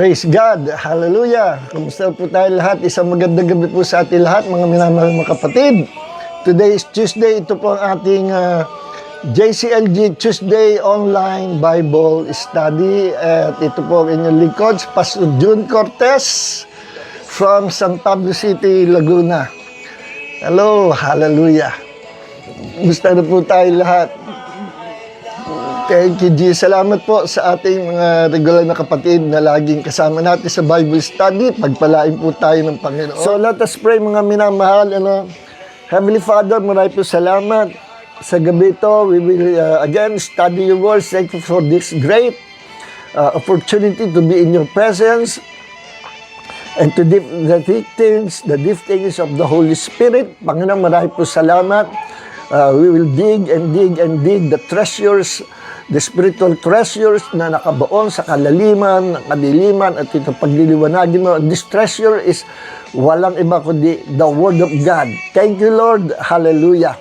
Praise God. Hallelujah. Kumusta po tayo lahat? Isang magandang gabi po sa ating lahat, mga minamahal mga kapatid. Today is Tuesday. Ito po ang ating JCLG Tuesday Online Bible Study. At ito po ang inyong lingkod, Pastor June Cortez from San Pablo City, Laguna. Hello. Hallelujah. Kumusta na po tayo lahat? Thank you, G. Salamat po sa ating mga regular na kapatid na laging kasama natin sa Bible study. Pagpalain po tayo ng Panginoon. So, let us pray, mga minamahal. Heavenly Father, maraming po salamat. Sa gabi ito, we will again study your words. Thank you for this great opportunity to be in your presence and to the giftings of the Holy Spirit. Panginoon, maraming po salamat. We will dig and dig and dig the treasures, the spiritual treasures na nakabaon sa kalaliman, kadiliman, at ito pagliliwanagin mo. This treasure is walang iba kundi the Word of God. Thank you, Lord. Hallelujah.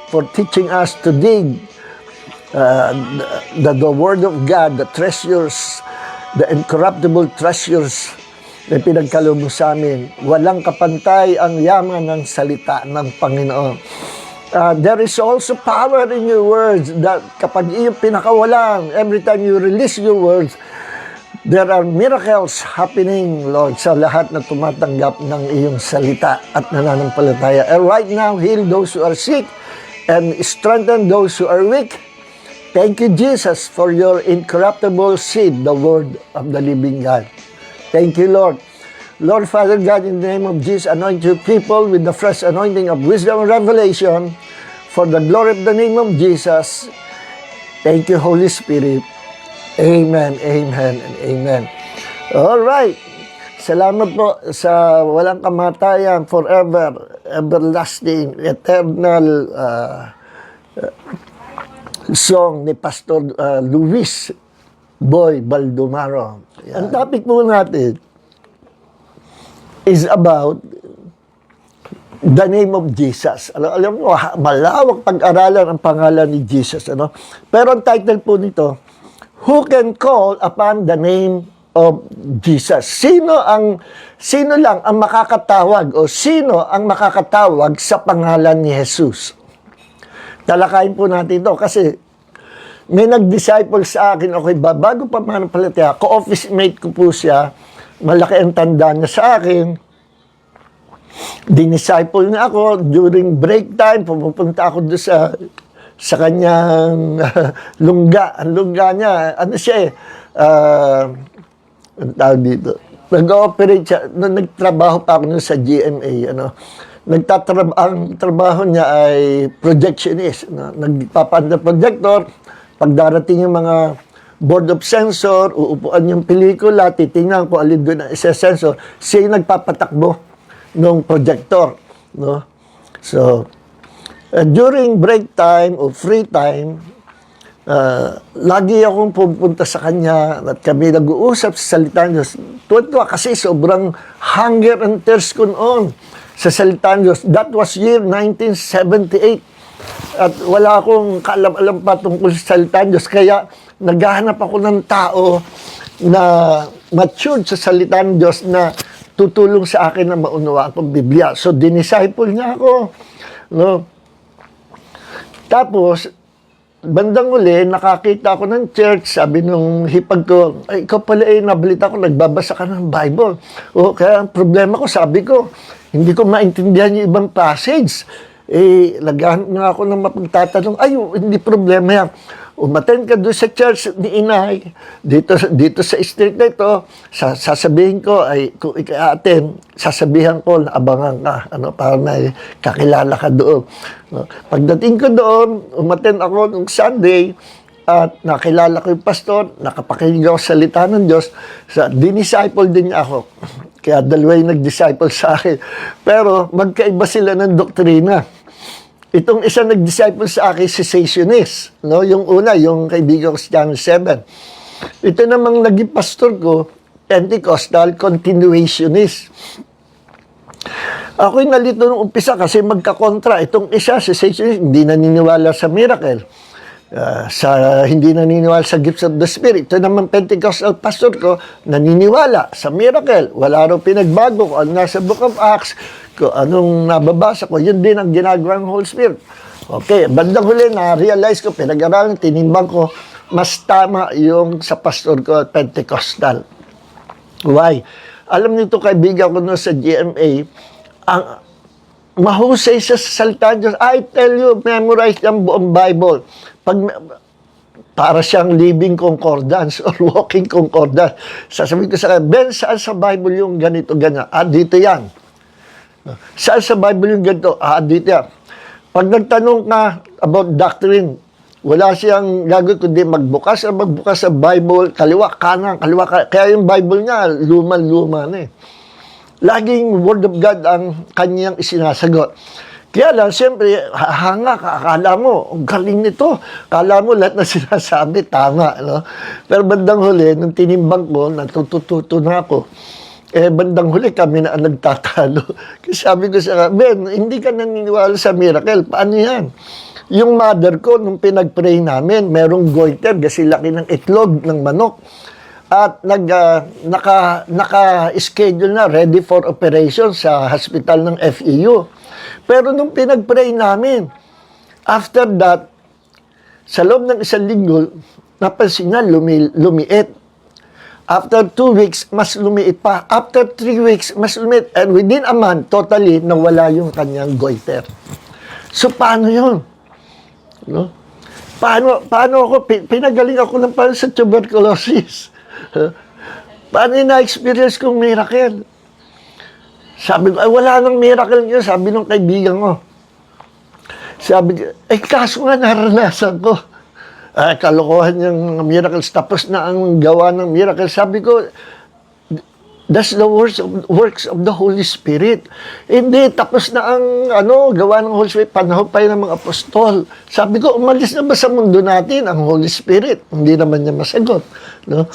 For teaching us to dig the Word of God, the treasures, the incorruptible treasures na pinagkaloob mo sa amin. Walang kapantay ang yaman ng salita ng Panginoon. There is also power in your words that kapag iyong pinakawalan, every time you release your words, there are miracles happening, Lord, sa lahat na tumatanggap ng iyong salita at nananampalataya. And right now, heal those who are sick and strengthen those who are weak. Thank you, Jesus, for your incorruptible seed, the word of the living God. Thank you, Lord. Lord, Father God, in the name of Jesus, anoint your people with the fresh anointing of wisdom and revelation for the glory of the name of Jesus. Thank you, Holy Spirit. Amen, amen, and amen. All right. Salamat po sa walang kamatayan, forever, everlasting, eternal song ni Pastor Luis Boy Baldomaro. Ang topic po natin is about the name of Jesus. Alam mo, malawak pag-aralan ang pangalan ni Jesus. Pero ang title po nito, Who Can Call Upon the Name of Jesus? Sino lang ang makakatawag o sino ang makakatawag sa pangalan ni Jesus? Talakayin po natin ito kasi may nag-disciple sa akin, okay ba, bago pa manampalataya, co-office mate ko po siya, malaki ang tanda niya sa akin. Dinisciple niya ako during break time. Pupunta ako doon sa kanyang lungga. Ang lungga niya, ano siya ang tawag dito. Nag-ooperate siya. Nagtrabaho pa ako sa GMA. Ang trabaho niya ay projectionist. Nagpapanda projector. Pag darating yung mga board of censor, uupuan yung pelikula, titingnan ko alin doon ang isa-censor, siya yung nagpapatakbo ng projector. So, during break time o free time, lagi akong pupunta sa kanya at kami nag-uusap sa salita ng Diyos. Tuwa kasi sobrang hunger and thirst ko noon sa salita ng Diyos. That was year 1978. At wala akong kaalam-alam pa tungkol sa salita ng Diyos. Kaya naghahanap ako ng tao na matured sa salita ng Diyos na tutulong sa akin na maunawaan kong Biblia. So, dinisciple niya ako. Tapos, bandang uli, nakakita ako ng church. Sabi nung hipag ko, ay, ikaw pala nabalita ko, nagbabasa ka ng Bible. Kaya ang problema ko, sabi ko, hindi ko maintindihan yung ibang passage. Lagyan nga ako ng mapagtatanong, hindi problema yan. Umaten ka doon sa church ni Inay, dito sa street na ito, sasabihin ko, kung ika-attend, sasabihan ko na abangan ka, para may kakilala ka doon. Pagdating ko doon, umaten ako nung Sunday, at nakilala ko yung pastor, nakapakinig ako sa salita ng Diyos, dinisciple din niya ako. Kaya dalawa yung nag-disciple sa akin. Pero magkaiba sila ng doktrina. Itong isa nag-disciple sa akin, cessationist. Yung una, yung kaibigan ko si Channel 7. Ito namang naging pastor ko, Pentecostal continuationist. Ako'y nalito nung umpisa kasi magkakontra. Itong isa, cessationist, hindi naniniwala sa miracle. Sa hindi naniniwala sa gifts of the Spirit. Ito naman Pentecostal pastor ko, naniniwala sa miracle. Wala raw pinagbago kung ano nasa Book of Acts, kung anong nababasa ko, yun din ang ginagawa ng Holy Spirit. Okay, bandang huli na-realize ko, pinag-aralan, tinimbang ko, mas tama yung sa pastor ko, Pentecostal. Why? Alam nito kaibigan ko no sa GMA, ang mahusay siya sa salita ng Diyos. I tell you, memorize ang buong Bible. Para siyang living concordance or walking concordance. Sasabihin ko sa kanya, Ben, saan sa Bible yung ganito, ganyan? Dito yan. Saan sa Bible yung ganito? Dito yan. Pag nagtanong ka about doctrine, wala siyang gagawin kundi magbukas sa Bible, kaliwa, kanan, kaliwa, kanan. Kaya yung Bible niya, luma-luma na eh. Laging Word of God ang kanyang isinasagot. Kaya lang, siyempre, hanga ka, akala mo, ang galing nito. Akala mo, lahat na sinasabi, tama. No? Pero bandang huli, nung tinimbang ko, natututo na ako, bandang huli kami na nagtatalo. Kasi sabi ko sa Ben, hindi ka naniniwala sa miracle. Paano yan? Yung mother ko, nung pinag-pray namin, merong goiter, kasi laki ng itlog ng manok. At naka-schedule na, ready for operation sa hospital ng FEU. Pero nung pinag-pray namin, after that, sa loob ng 1 linggo, napansin na lumiit. After 2 weeks, mas lumiit pa. After 3 weeks, mas lumiit. And within a month, totally, nawala yung kanyang goiter. So, paano yun? No? Paano ako, pinagaling ako ng parang sa tuberculosis. Paano yung na-experience kong miracle? Sabi ko, wala nang miracle niya, sabi ng kaibigan ko. Sabi ko, kaso nga naranasan ko. Kalokohan yung miracles, tapos na ang gawa ng miracle. Sabi ko, that's the works of the Holy Spirit. Hindi, tapos na ang gawa ng Holy Spirit, panahon pa yun ng mga apostol. Sabi ko, umalis na ba sa mundo natin ang Holy Spirit? Hindi naman niya masagot. No?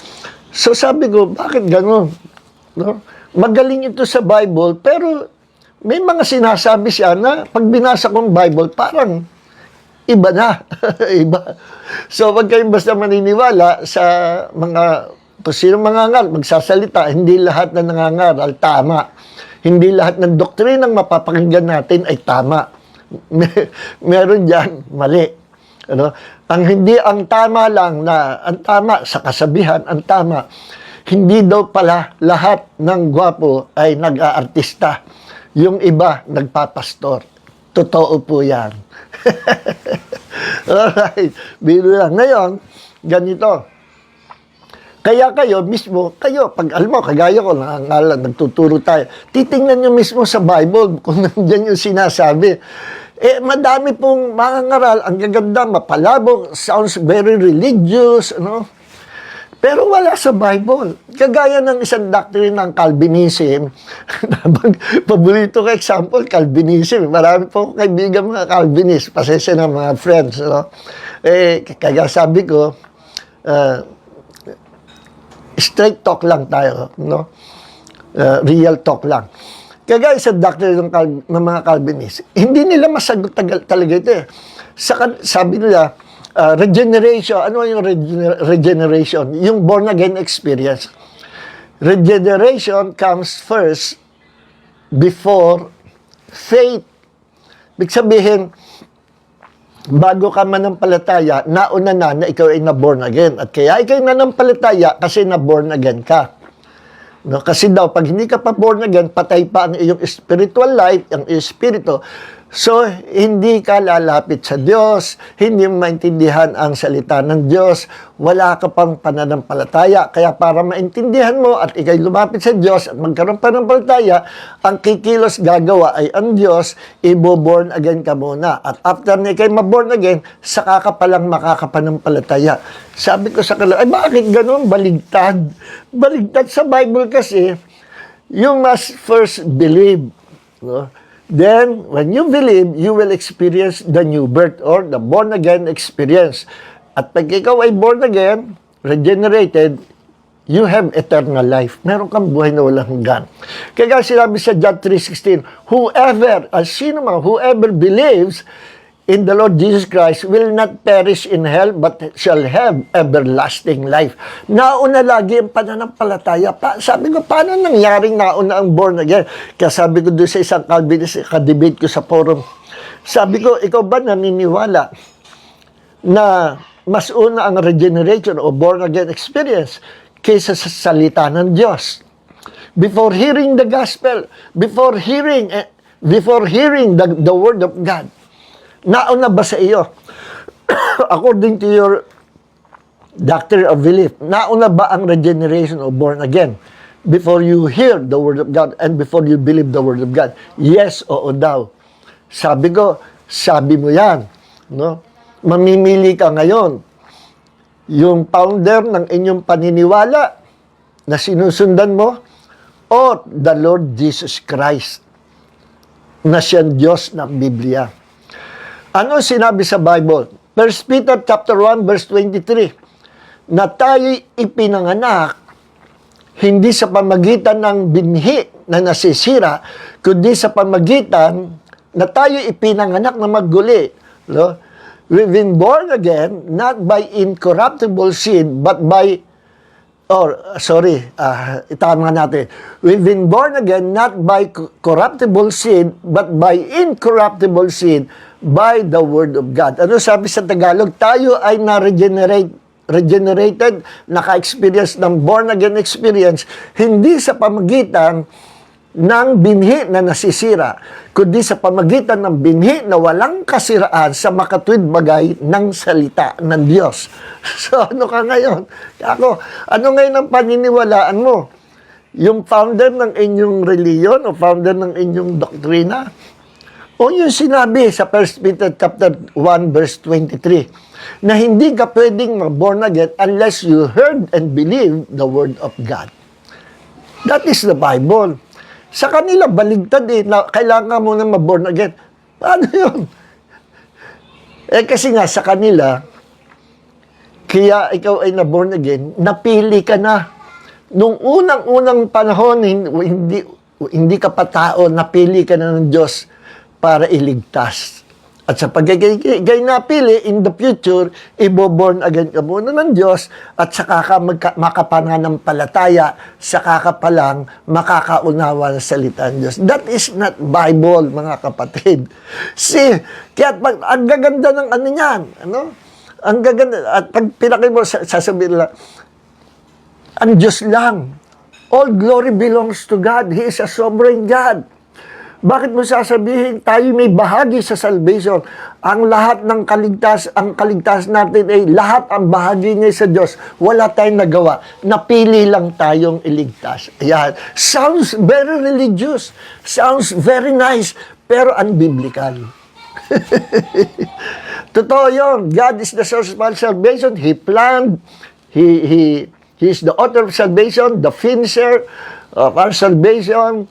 So sabi ko, bakit gano'n? No? Magaling ito sa Bible, pero may mga sinasabi siya na pag binasa kong Bible, parang iba na. Iba. So, wag kayong basta maniniwala sa mga, kung sino mangangaral, magsasalita, hindi lahat na nangangaral, tama. Hindi lahat ng doktrinang mapapakinggan natin ay tama. Meron dyan, mali. Ang tama lang na, ang tama sa kasabihan, ang tama, hindi daw pala lahat ng gwapo ay nag-aartista. Yung iba, nagpapastor. Totoo po yan. Alright, biro lang. Ngayon, ganito. Kaya kayo mismo, pag alam mo, kagaya ko, nagtuturo tayo, titingnan nyo mismo sa Bible kung nandiyan yung sinasabi. Madami pong mga ngaral, ang gaganda, mapalabong, sounds very religious, pero wala sa Bible. Kagaya ng isang doctrine ng Calvinism. Paborito ko example, Calvinism. Marami po kaibigan mga Calvinist. Pasensya na mga friends. Kaya sabi ko, straight talk lang tayo. Real talk lang. Kagaya sa doctrine ng mga Calvinist, hindi nila masagot talaga ito eh. Sabi nila, regeneration. Ano yung regeneration? Yung born-again experience. Regeneration comes first before faith. Ibig sabihin, bago ka manampalataya, nauna na ikaw ay na-born again. At kaya ikaw ay nanampalataya kasi na-born again ka. Kasi daw, pag hindi ka pa born again, patay pa ang iyong spiritual life, ang iyong spirito. So, hindi ka lalapit sa Diyos, hindi mo maintindihan ang salita ng Diyos, wala ka pang pananampalataya. Kaya para maintindihan mo at ikay lumapit sa Diyos at magkaroon pananampalataya, ang kikilos gagawa ay ang Diyos, ibo-born again ka muna. At after na ikay ma-born again, saka ka palang makakapanampalataya. Sabi ko sa kanila, bakit ganun? Baligtad. Baligtad sa Bible kasi, you must first believe. Then, when you believe, you will experience the new birth or the born-again experience. At pag ikaw ay born again, regenerated, you have eternal life. Meron kang buhay na walang hanggan. Kaya sinabi sa John 3:16, whoever believes in the Lord Jesus Christ will not perish in hell but shall have everlasting life. Nauna lagi ang pananampalataya. Sabi ko, paano nangyaring nauna ang born again? Kaya sabi ko doon sa isang Calvinist, kadebate ko sa forum, sabi ko, ikaw ba naniniwala na mas una ang regeneration o born again experience kaysa sa salita ng Diyos? Before hearing the gospel, before hearing the word of God, nauna ba sa iyo? According to your doctrine of belief, nauna ba ang regeneration o born again before you hear the word of God and before you believe the word of God? Yes, oo daw. Sabi ko, sabi mo yan. No? Mamimili ka ngayon. Yung founder ng inyong paniniwala na sinusundan mo o the Lord Jesus Christ na siyang Diyos ng Biblia. Ano sinabi sa Bible? 1 Peter chapter 1 verse 23, na tayo'y ipinanganak hindi sa pamagitan ng binhi na nasisira, kundi sa pamagitan na tayo'y ipinanganak na magguli. No? We've been born again not by incorruptible seed, but by itama natin. We've been born again not by corruptible seed, but by incorruptible seed, by the word of God. Ano sabi sa Tagalog? Tayo ay regenerated, naka-experience ng born again experience, hindi sa pamagitan ng binhi na nasisira, kundi sa pamagitan ng binhi na walang kasiraan sa makatwid bagay ng salita ng Diyos. So, ano ka ngayon? Ako, ano ngayon ang paniniwalaan mo? Yung founder ng inyong reliyon o founder ng inyong doktrina? O yung sinabi sa 1 Peter chapter 1 verse 23 na hindi ka pwedeng born again unless you heard and believed the word of God. That is the Bible. Sa kanila, baligtad na kailangan mo na ma-born again. Paano yun? Kasi nga sa kanila, kaya ikaw ay na-born again, napili ka na. Nung unang-unang panahon, hindi ka pa tao, napili ka na ng Diyos para iligtas. At sa pagkagay napili, in the future, ibo-born again ka muna ng Diyos at saka ka makapananampalataya, saka ka palang makakaunawa ng salita ng Diyos. That is not Bible, mga kapatid. See, kaya ang gaganda ng ano niyan, ano? Ang gaganda, at pag pinakita mo, sasabihin lang, ang Diyos lang. All glory belongs to God. He is a sovereign God. Bakit mo sasabihin tayo may bahagi sa salvation? Ang lahat ng ang kaligtas natin ay lahat ang bahagi niya sa Diyos. Wala tayong nagawa. Napili lang tayong iligtas. Ayan. Sounds very religious. Sounds very nice. Pero unbiblical. Totoo yun. God is the source of our salvation. He planned. He is the author of salvation, the finisher of our salvation.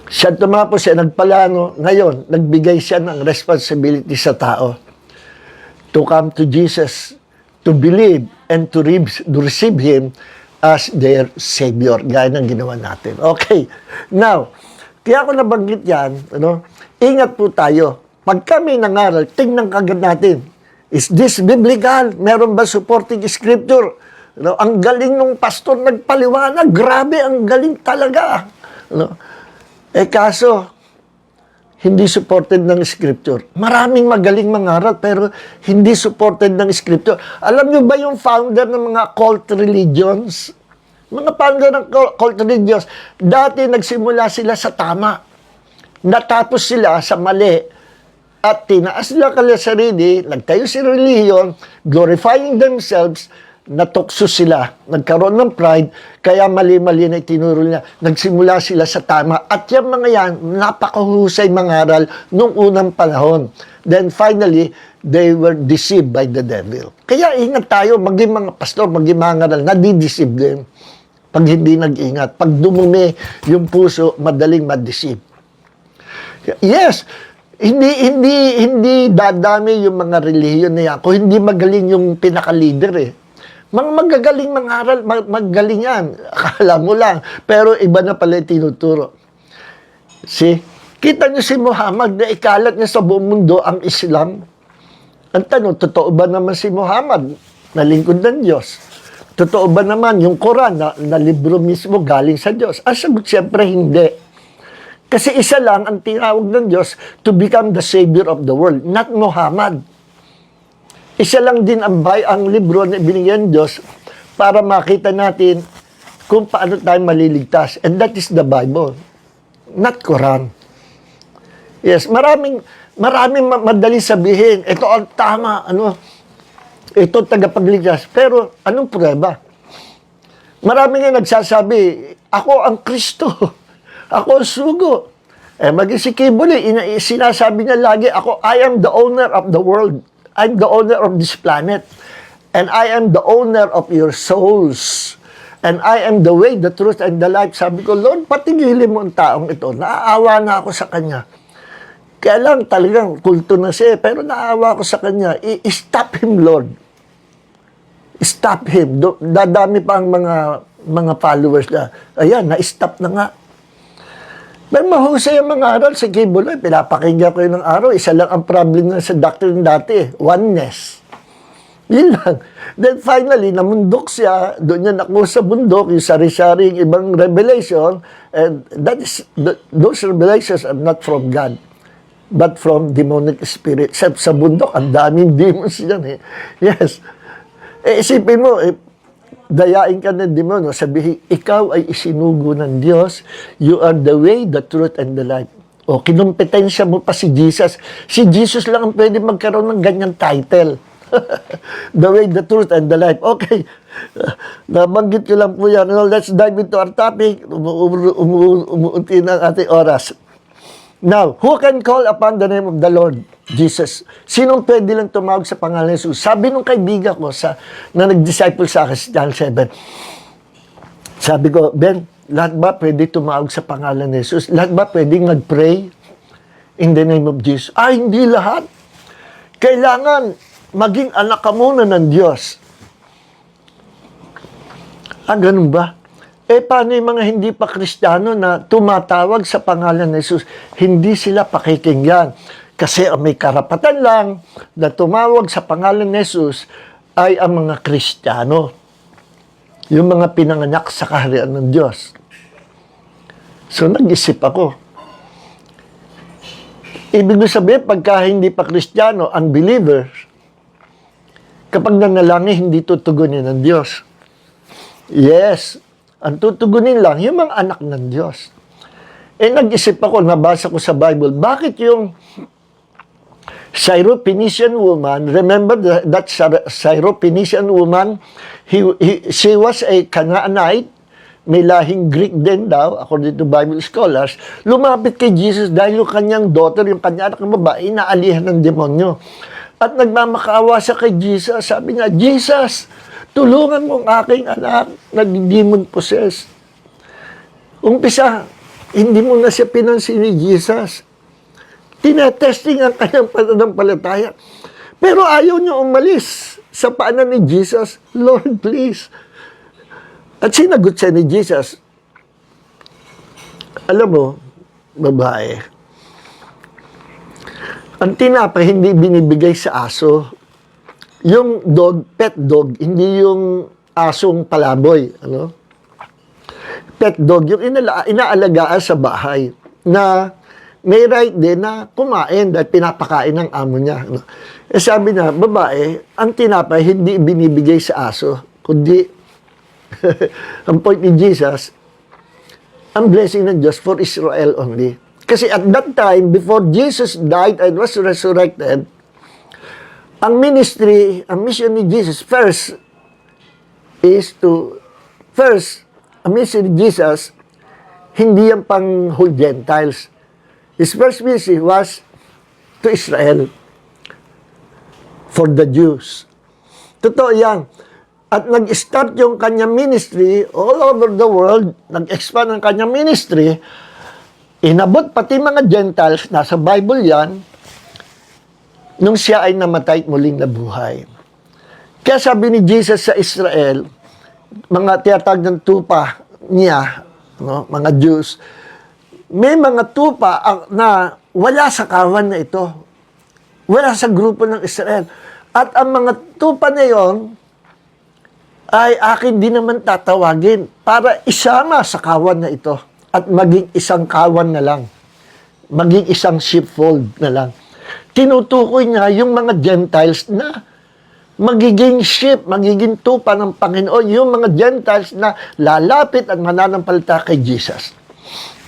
Siya tumapos, siya nagplano. Ngayon, nagbigay siya ng responsibility sa tao to come to Jesus, to believe, and to receive Him as their Savior. Gaya ng ginawa natin. Okay. Now, kaya ako nabanggit yan, ingat po tayo. Pag kami nangaral, tingnan kagad natin. Is this biblical? Meron ba supporting scripture? Ang galing ng pastor nagpaliwanag. Grabe, ang galing talaga. Kaso, hindi supported ng scripture. Maraming magaling mangaral, pero hindi supported ng scripture. Alam nyo ba yung founder ng mga cult religions? Mga founder ng cult religions, dati nagsimula sila sa tama. Natapos sila sa mali. At tinaas sila kanya sarili, nagtayo si religion, glorifying themselves, natukso sila, nagkaroon ng pride, kaya mali-mali na itinuro niya. Nagsimula sila sa tama. At yung mga yan, napakahusay mangaral nung unang panahon. Then finally, they were deceived by the devil. Kaya ingat tayo, maging mga pastor, maging mga ngaral, nadideceive din. Pag hindi nag-ingat. Pag dumumi yung puso, madaling ma-deceive. Yes, hindi dadami yung mga relihiyon na yan. Kung hindi magaling yung pinaka-leader Mga magagaling mangaral, magaling yan. Akala mo lang. Pero iba na pala tinuturo. See? Kita niyo si Muhammad na ikalat niya sa buong mundo ang Islam. Ang tanong, totoo ba naman si Muhammad na lingkod ng Diyos? Totoo ba naman yung Quran na libro mismo galing sa Diyos? Ang sagot, siyempre hindi. Kasi isa lang ang tinawag ng Diyos to become the Savior of the world, not Muhammad. Isa lang din ang libro na binigyan ng Diyos para makita natin kung paano tayo maliligtas. And that is the Bible, not Quran. Yes, maraming madaling sabihin, ito ang tama, ito tagapagligtas. Pero anong prueba? Marami nga nagsasabi, ako ang Kristo. Ako ang sugo. Maging si Kibuli, sinasabi niya lagi, I am the owner of the world. I'm the owner of this planet. And I am the owner of your souls. And I am the way, the truth, and the life. Sabi ko, Lord, patigilin mo ang taong ito. Naaawa na ako sa kanya. Kaya lang talagang kulto na siya, pero naawa ko sa kanya. I-stop him, Lord. Stop him. Dadami pa ang mga followers na. Ayan, na-stop na nga. Pero mahusay ang mga aral sa Kibuloy. Pinapakinggan ko yun ng araw. Isa lang ang problem na sa doctrine dati. Oneness. Yun lang. Then finally, namundok siya. Doon niya nakuha sa bundok, yung sari-saring ibang revelation. And those revelations are not from God, but from demonic spirit. Sa bundok, ang daming demons yan. Yes. Isipin mo, dayain ka ng demonyo, sabihin, ikaw ay isinugo ng Diyos, you are the way, the truth, and the life. O, kinumpetensya mo pa si Jesus. Si Jesus lang ang pwede magkaroon ng ganyang title. The way, the truth, and the life. Okay. Nabanggit ko lang po yan. Let's dive into our topic. Umuunti na ang ating oras. Now, who can call upon the name of the Lord? Jesus. Sinong pwede lang tumawag sa pangalan ni Jesus? Sabi nung kaibigan ko na nag-disciple sa akin, John 7. Sabi ko, Ben, lahat ba pwede tumawag sa pangalan ni Jesus? Lahat ba pwedeng mag-pray in the name of Jesus? Hindi lahat. Kailangan maging anak ka muna ng Diyos. Ganun ba? Paano yung mga hindi pa Kristiyano na tumatawag sa pangalan ni Jesus? Hindi sila pakikinggan. Kasi ang may karapatan lang na tumawag sa pangalan ni Jesus ay ang mga Kristiyano. Yung mga pinanganak sa kaharian ng Diyos. So nag-isip ako. Ibig sabihin, pagka hindi pa Kristiyano, unbelievers, kapag nanalangin, hindi tutugunin ng Diyos. Yes, ang tutugunin lang, yung mga anak ng Diyos. Nag-isip ako, nabasa ko sa Bible, bakit yung Syrophoenician woman, remember that Syrophoenician woman, she was a Canaanite, may lahing Greek din daw, according to Bible scholars, lumapit kay Jesus dahil yung kanyang daughter, yung kanyang anak ng babae, inaalihan ng demonyo. At nagmamakaawa siya kay Jesus. Sabi niya, Jesus, tulungan mo ang aking anak, nag-demon possessed. Umpisa, hindi mo na siya pinansin ni Jesus. Tinetesting ang kanyang pananampalataya. Pero ayaw niya umalis sa paanan ni Jesus. Lord, please. At sinagot siya ni Jesus, alam mo, babae, ang tinapay hindi binibigay sa aso. Yung dog, pet dog, hindi yung asong palaboy. Pet dog, yung inaalagaan sa bahay na may right din na kumain dahil pinapakain ng amo niya. Sabi na, babae, ang tinapay hindi binibigay sa aso, kundi ang point ni Jesus, ang blessing ng Diyos for Israel only. Kasi at that time, before Jesus died and was resurrected, ang mission ni Jesus, ang mission ni Jesus, hindi yan pang whole Gentiles. His first mission was to Israel, for the Jews. Totoo yan. At nag-start yung kanyang ministry all over the world, nag-expand ang kanyang ministry, inabot pati mga Gentiles, nasa Bible yan, nung siya ay namatay at muling nabuhay. Kaya sabi ni Jesus sa Israel, mga tiyatag ng tupa niya, mga Jews, may mga tupa na wala sa kawan na ito. Wala sa grupo ng Israel. At ang mga tupa na yon ay akin din naman tatawagin para isama sa kawan na ito at maging isang kawan na lang. Maging isang sheepfold na lang. Tinutukoy niya yung mga Gentiles na magiging sheep, magiging tupa ng Panginoon, yung mga Gentiles na lalapit at mananampalataya kay Jesus.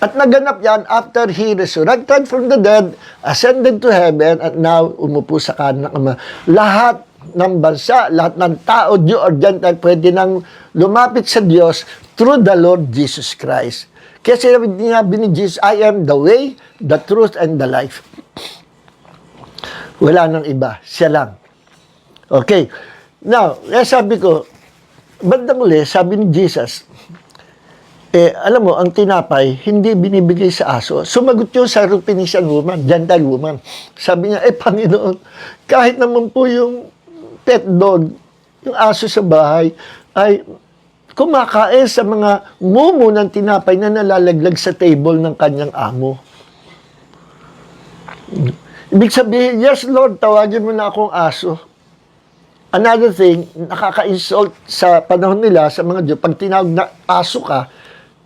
At naganap yan after He resurrected from the dead, ascended to heaven, at now umupo sa kanan ng Ama. Lahat ng bansa, lahat ng tao, Jew or Gentile, pwede nang lumapit sa Diyos through the Lord Jesus Christ. Kaya sinabi ni Jesus, I am the way, the truth, and the life. Wala nang iba, siya lang. Okay. Now, sabi ko, bandang uli, sabi ni Jesus, alam mo, ang tinapay, hindi binibigay sa aso. Sumagot yung Syrophoenician woman, Gentile woman. Sabi niya, Panginoon, kahit naman po yung pet dog, yung aso sa bahay, ay kumakain sa mga mumu ng tinapay na nalalaglag sa table ng kanyang amo. Ibig sabihin, yes Lord, tawagin mo na akong aso. Another thing, nakaka-insult sa panahon nila, sa mga Diyo, pag tinawag na aso ka,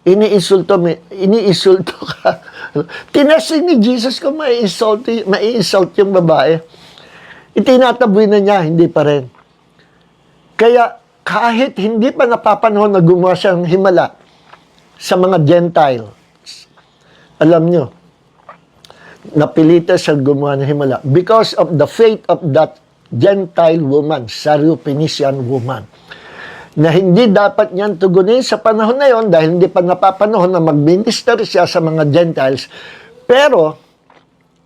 iniinsulto ka. Tinasing ni Jesus kung mai-insult yung babae. Itinataboy na niya, hindi pa rin. Kaya kahit hindi pa napapanahon na gumawa siya ng himala sa mga Gentile, alam nyo, napilitan siya gumawa ng himala because of the faith of that Gentile woman, Syrophoenician woman, na hindi dapat niyan tugunin sa panahon na yon dahil hindi pa napapanahon na mag-minister siya sa mga Gentiles, pero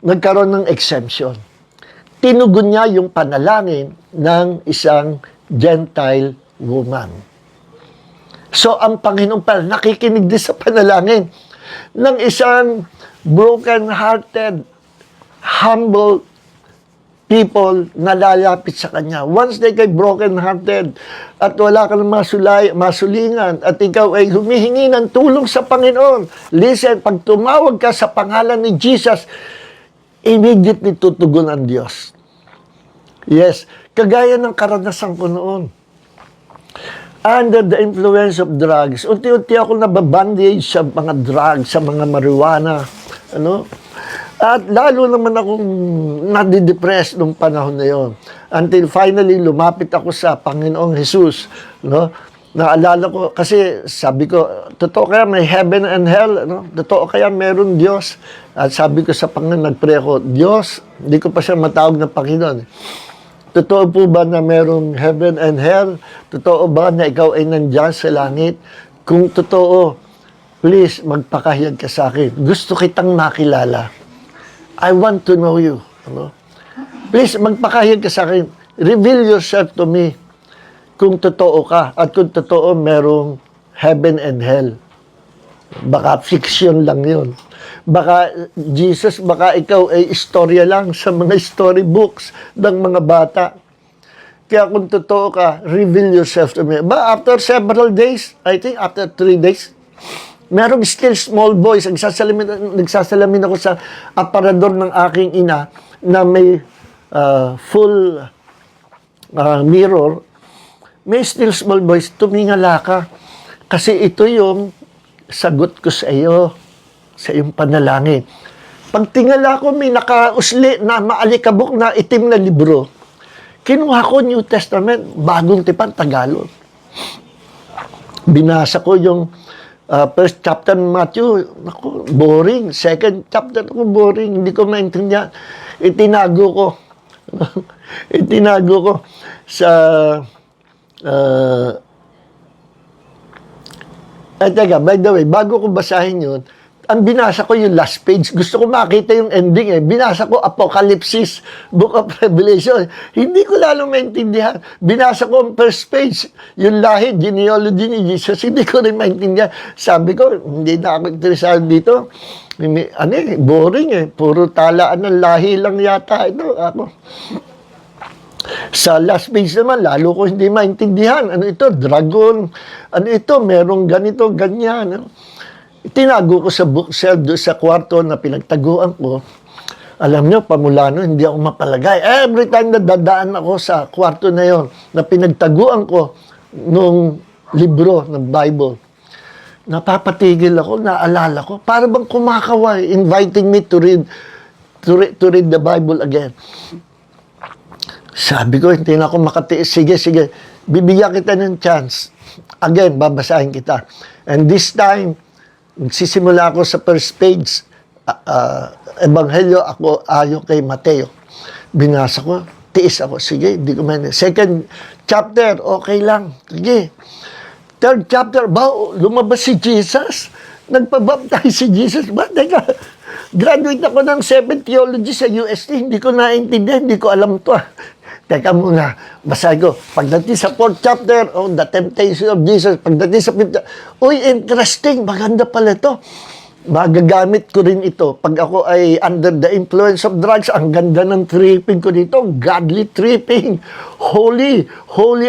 nagkaroon ng exemption. Tinugon niya yung panalangin ng isang Gentile woman. So, ang Panginoon pala nakikinig din sa panalangin ng isang broken-hearted, humble people na lalapit sa Kanya. Once they get broken-hearted at wala ka ng masulingan at ikaw ay humihingi ng tulong sa Panginoon, listen, pag tumawag ka sa pangalan ni Jesus, immediately tutugon ang Diyos. Yes, kagaya ng karanasan ko noon. Under the influence of drugs, unti-unti ako nababandage sa mga drugs, sa mga marijuana, At lalo naman akong nadidepress nung panahon na yon. Until finally, lumapit ako sa Panginoong Jesus. Naalala ko, kasi sabi ko, totoo kaya may heaven and hell? Totoo kaya meron Diyos? At sabi ko sa Panginoon, nagpray ako, Diyos, hindi ko pa siya matawag na Panginoon. Totoo po ba na merong heaven and hell? Totoo ba na ikaw ay nandiyan sa langit? Kung totoo, please, magpakahiyag ka sa akin. Gusto kitang makilala. I want to know you. Please, magpakahiyag ka sa akin. Reveal yourself to me kung totoo ka at kung totoo merong heaven and hell. Baka fiction lang yun. Baka, Jesus, baka ikaw ay istorya lang sa mga storybooks ng mga bata. Kaya kung totoo ka, reveal yourself to me. But after several days, I think after 3 days, merong still small voice, nagsasalamin ako sa aparador ng aking ina na may full mirror. May still small voice, tumingala ka. Kasi ito yung sagot ko sa iyo, sa iyong panalangin. Pag tingala ko, may nakausli na maalikabok na itim na libro. Kinuha ko New Testament, bagong tipan, Tagalog. Binasa ko yung first chapter ng Matthew, boring. Second chapter, boring. Hindi ko maintindihan. Itinago ko. Itinago ko sa... teka, by the way, bago ko basahin yun, ang binasa ko yung last page. Gusto ko makita yung ending eh. Binasa ko Apocalypse, Book of Revelation. Hindi ko lalo maintindihan. Binasa ko ang first page. Yung lahi, genealogy ni Jesus. Hindi ko rin maintindihan. Sabi ko, hindi na ako interesado dito. Boring eh. Puro talaan ng lahi lang yata. Ito, ako. Sa last page naman, lalo ko hindi maintindihan. Ano ito? Dragon. Ano ito? Merong ganito, ganyan. Tinago ko sa bookshelf doon sa kwarto na pinagtaguan ko. Alam nyo, pamulano, hindi ako mapalagay. Every time na dadaan ako sa kwarto na yon na pinagtaguan ko nung libro ng Bible, napapatigil ako, naalala ko, para bang kumakaway, inviting me to read the Bible again. Sabi ko, hindi na ako makatiis. Sige, bibigyan kita ng chance. Again, babasahin kita. And this time, magsisimula ako sa first page. Ebanghelyo ako ayon kay Mateo. Binasa ko, tiis ako. Sige, hindi ko man. Second chapter, okay lang. Sige. Third chapter, lumabas si Jesus. Nagpabaptize si Jesus. Teka, graduate ako ng 7th theology sa UST. Hindi ko naintindihan, hindi ko alam to. Teka muna, basahin ko. Pagdating sa 4th chapter, the temptation of Jesus. Pagdating sa 5th chapter, interesting, maganda pala ito. Magagamit ko rin ito. Pag ako ay under the influence of drugs, ang ganda ng tripping ko dito. Godly tripping. Holy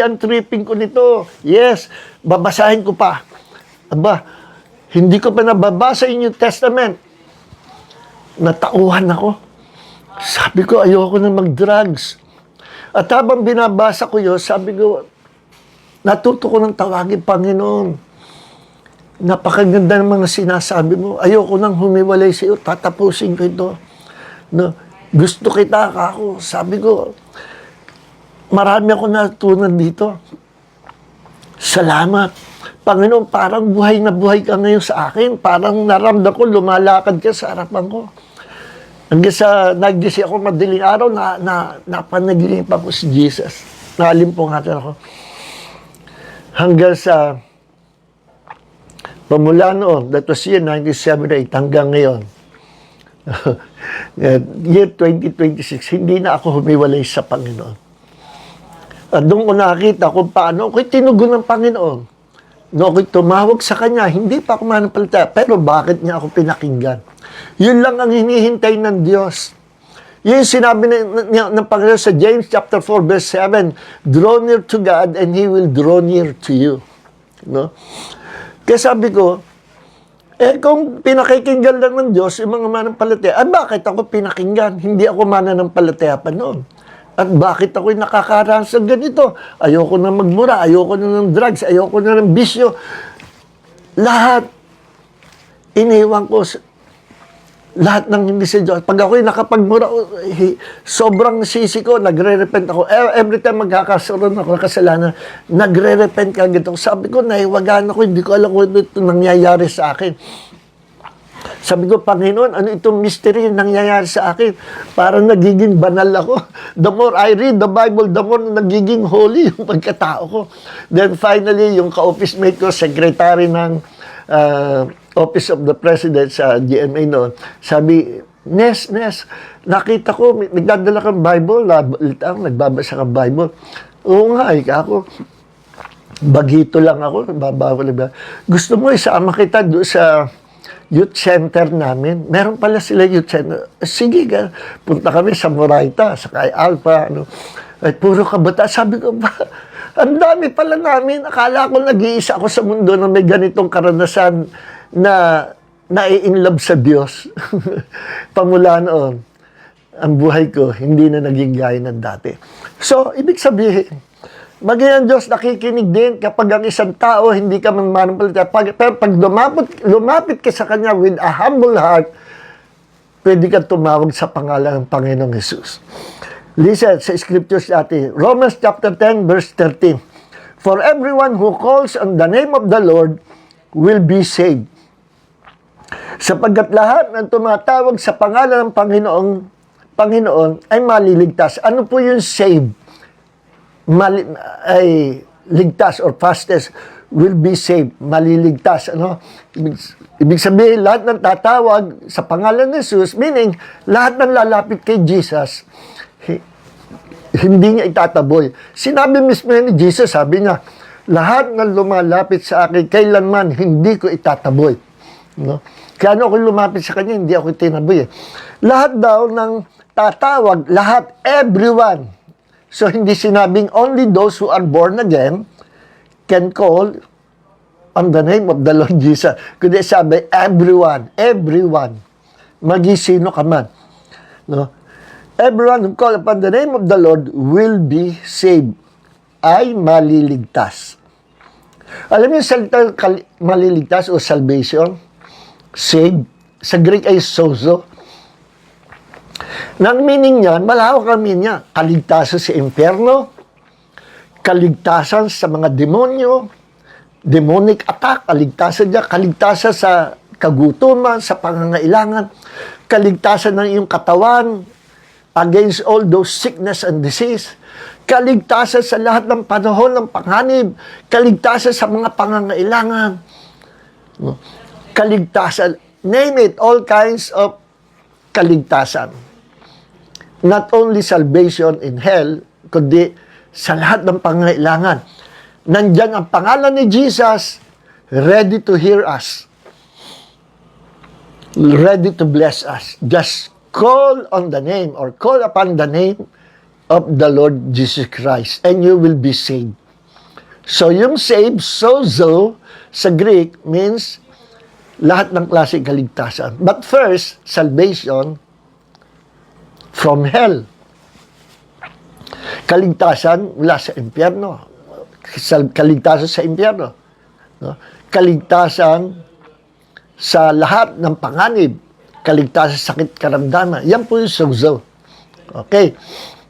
ang tripping ko nito. Yes, babasahin ko pa. Aba, hindi ko pa nababasa yung New Testament. Natauhan ako. Sabi ko, ayoko na mag-drugs. At habang binabasa ko yun, sabi ko, natuto ko ng tawagin Panginoon. Napakaganda ng mga sinasabi mo. Ayoko nang humiwalay sa iyo. Tatapusin ko ito. No, gusto kita ako. Sabi ko, marami ako natutunan dito. Salamat. Panginoon, parang buhay na buhay ka ngayon sa akin. Parang naramdaman ko, lumalakad ka sa harapan ko. Hanggang sa nagdisi ako madaling araw, napanaginip ako si Jesus. Nalimpungatan ako. Hanggang sa pamula noon, that was year 1978 hanggang ngayon, year 2026, hindi na ako humiwalay sa Panginoon. At doon ko nakita kung paano ako'y tinugon ng Panginoon. No, ako'y tumawag sa Kanya, hindi pa ako manapalita, pero bakit niya ako pinakinggan? Yun lang ang hinihintay ng Diyos. Yun sinabi ng Panginoon sa James chapter 4 verse 7, draw near to God and He will draw near to you. No? Kaya sabi ko, kung pinakikinggan lang ng Diyos yung mga mananampalataya, bakit ako pinakinggan? Hindi ako mananampalataya pa noon. At bakit ako'y nakakaranas ng ganito? Ayoko na magmura, ayoko na ng drugs, ayoko na ng bisyo. Lahat, iniwan ko, lahat ng hindi sa Diyos. Pag ako'y nakapagmura, sobrang sisi ko, nagre-repent ako. Every time magkakasaroon ako ng kasalanan, nagre-repent ka gito. Sabi ko, naiwagaan ako, hindi ko alam kung ito nangyayari sa akin. Sabi ko, Panginoon, ano itong mystery na nangyayari sa akin? Parang nagiging banal ako. The more I read the Bible, the more nagiging holy yung pagkatao ko. Then finally, yung ka-office mate ko, secretary ng Office of the President sa GMA noon, sabi, Nes, nakita ko, nagdadala kang Bible, nagbabasa kang Bible. Oo nga, ako, bagito lang ako, gusto mo isama kita doon sa youth center namin. Meron pala sila youth center. Sige, punta kami sa Moraita, sa Kay Alpha, ay puro kabata. Sabi ko, ang dami pala namin. Akala ko nag-iisa ako sa mundo na may ganitong karanasan na nai-inlove sa Diyos. Pamula noon, ang buhay ko hindi na naging gaya ng dati. So, ibig sabihin, maging ang Diyos nakikinig din kapag ang isang tao hindi ka mananampalataya. Pero pag lumapit ka sa Kanya with a humble heart, pwede ka tumawag sa pangalan ng Panginoong Jesus. Listen sa scriptures natin. Romans chapter 10 verse 13. For everyone who calls on the name of the Lord will be saved. Sapagkat lahat ng tumatawag sa pangalan ng Panginoon ay maliligtas. Ano po yung save? Ay ligtas or fastest will be saved. Maliligtas. Ano? Ibig sabihin, lahat ng tatawag sa pangalan ng Jesus, meaning, lahat ng lalapit kay Jesus, hindi niya itataboy. Sinabi mismo ni Jesus, sabi niya, lahat ng lumalapit sa akin, kailanman hindi ko itataboy. No? Kaya ako lumapit sa kanya, hindi ako tinaboy. Lahat daw ng tatawag, lahat, everyone. So, hindi sinabing only those who are born again can call on the name of the Lord Jesus. Kundi sabi, everyone, magisino ka man. No? Everyone who call upon the name of the Lord will be saved, ay maliligtas. Alam niyo yung salita maliligtas o salvation? Saved. Sa Greek ay sozo. Nang meaning niyan, malawak ang meaning niya. Kaligtasan sa impyerno, kaligtasan sa mga demonyo, demonic attack, kaligtasan sa kagutuman, sa pangangailangan, kaligtasan ng iyong katawan against all those sickness and disease, kaligtasan sa lahat ng panahon ng panganib, kaligtasan sa mga pangangailangan, kaligtasan, name it, all kinds of kaligtasan. Not only salvation in hell, kundi sa lahat ng pangangailangan. Nandyan ang pangalan ni Jesus, ready to hear us, ready to bless us. Just call on the name or call upon the name of the Lord Jesus Christ and you will be saved. So yung saved, sozo, sa Greek means lahat ng klaseng kaligtasan. But first, salvation from hell. Kaligtasan mula sa impyerno. Kaligtasan sa impyerno. No? Kaligtasan sa lahat ng panganib. Kaligtasan sa sakit karamdaman. Yan po yung sozo. Okay.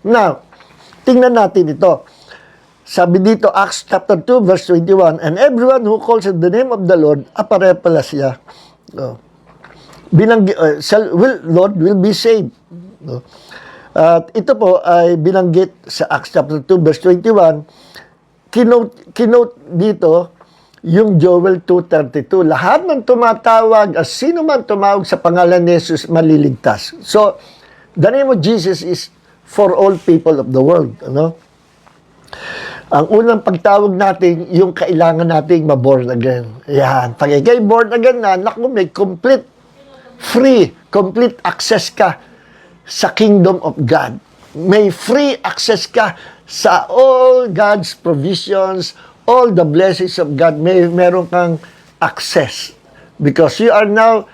Now, tingnan natin ito. Sabi dito, Acts chapter 2, verse 21, and everyone who calls on the name of the Lord, aparepalasya, Lord will be saved. At ito po ay binanggit sa Acts chapter 2, verse 21, kinote dito, yung Joel 2:32, lahat ng tumatawag, sino man tumawag sa pangalan ni Jesus, maliligtas. So, the name of Jesus is for all people of the world. Ano? Ang unang pagtawag natin, yung kailangan nating ma-born again. Yan. Pag ikay born again na, naku, may complete, free, complete access ka sa kingdom of God. May free access ka sa all God's provisions, all the blessings of God. Meron kang access. Because you are now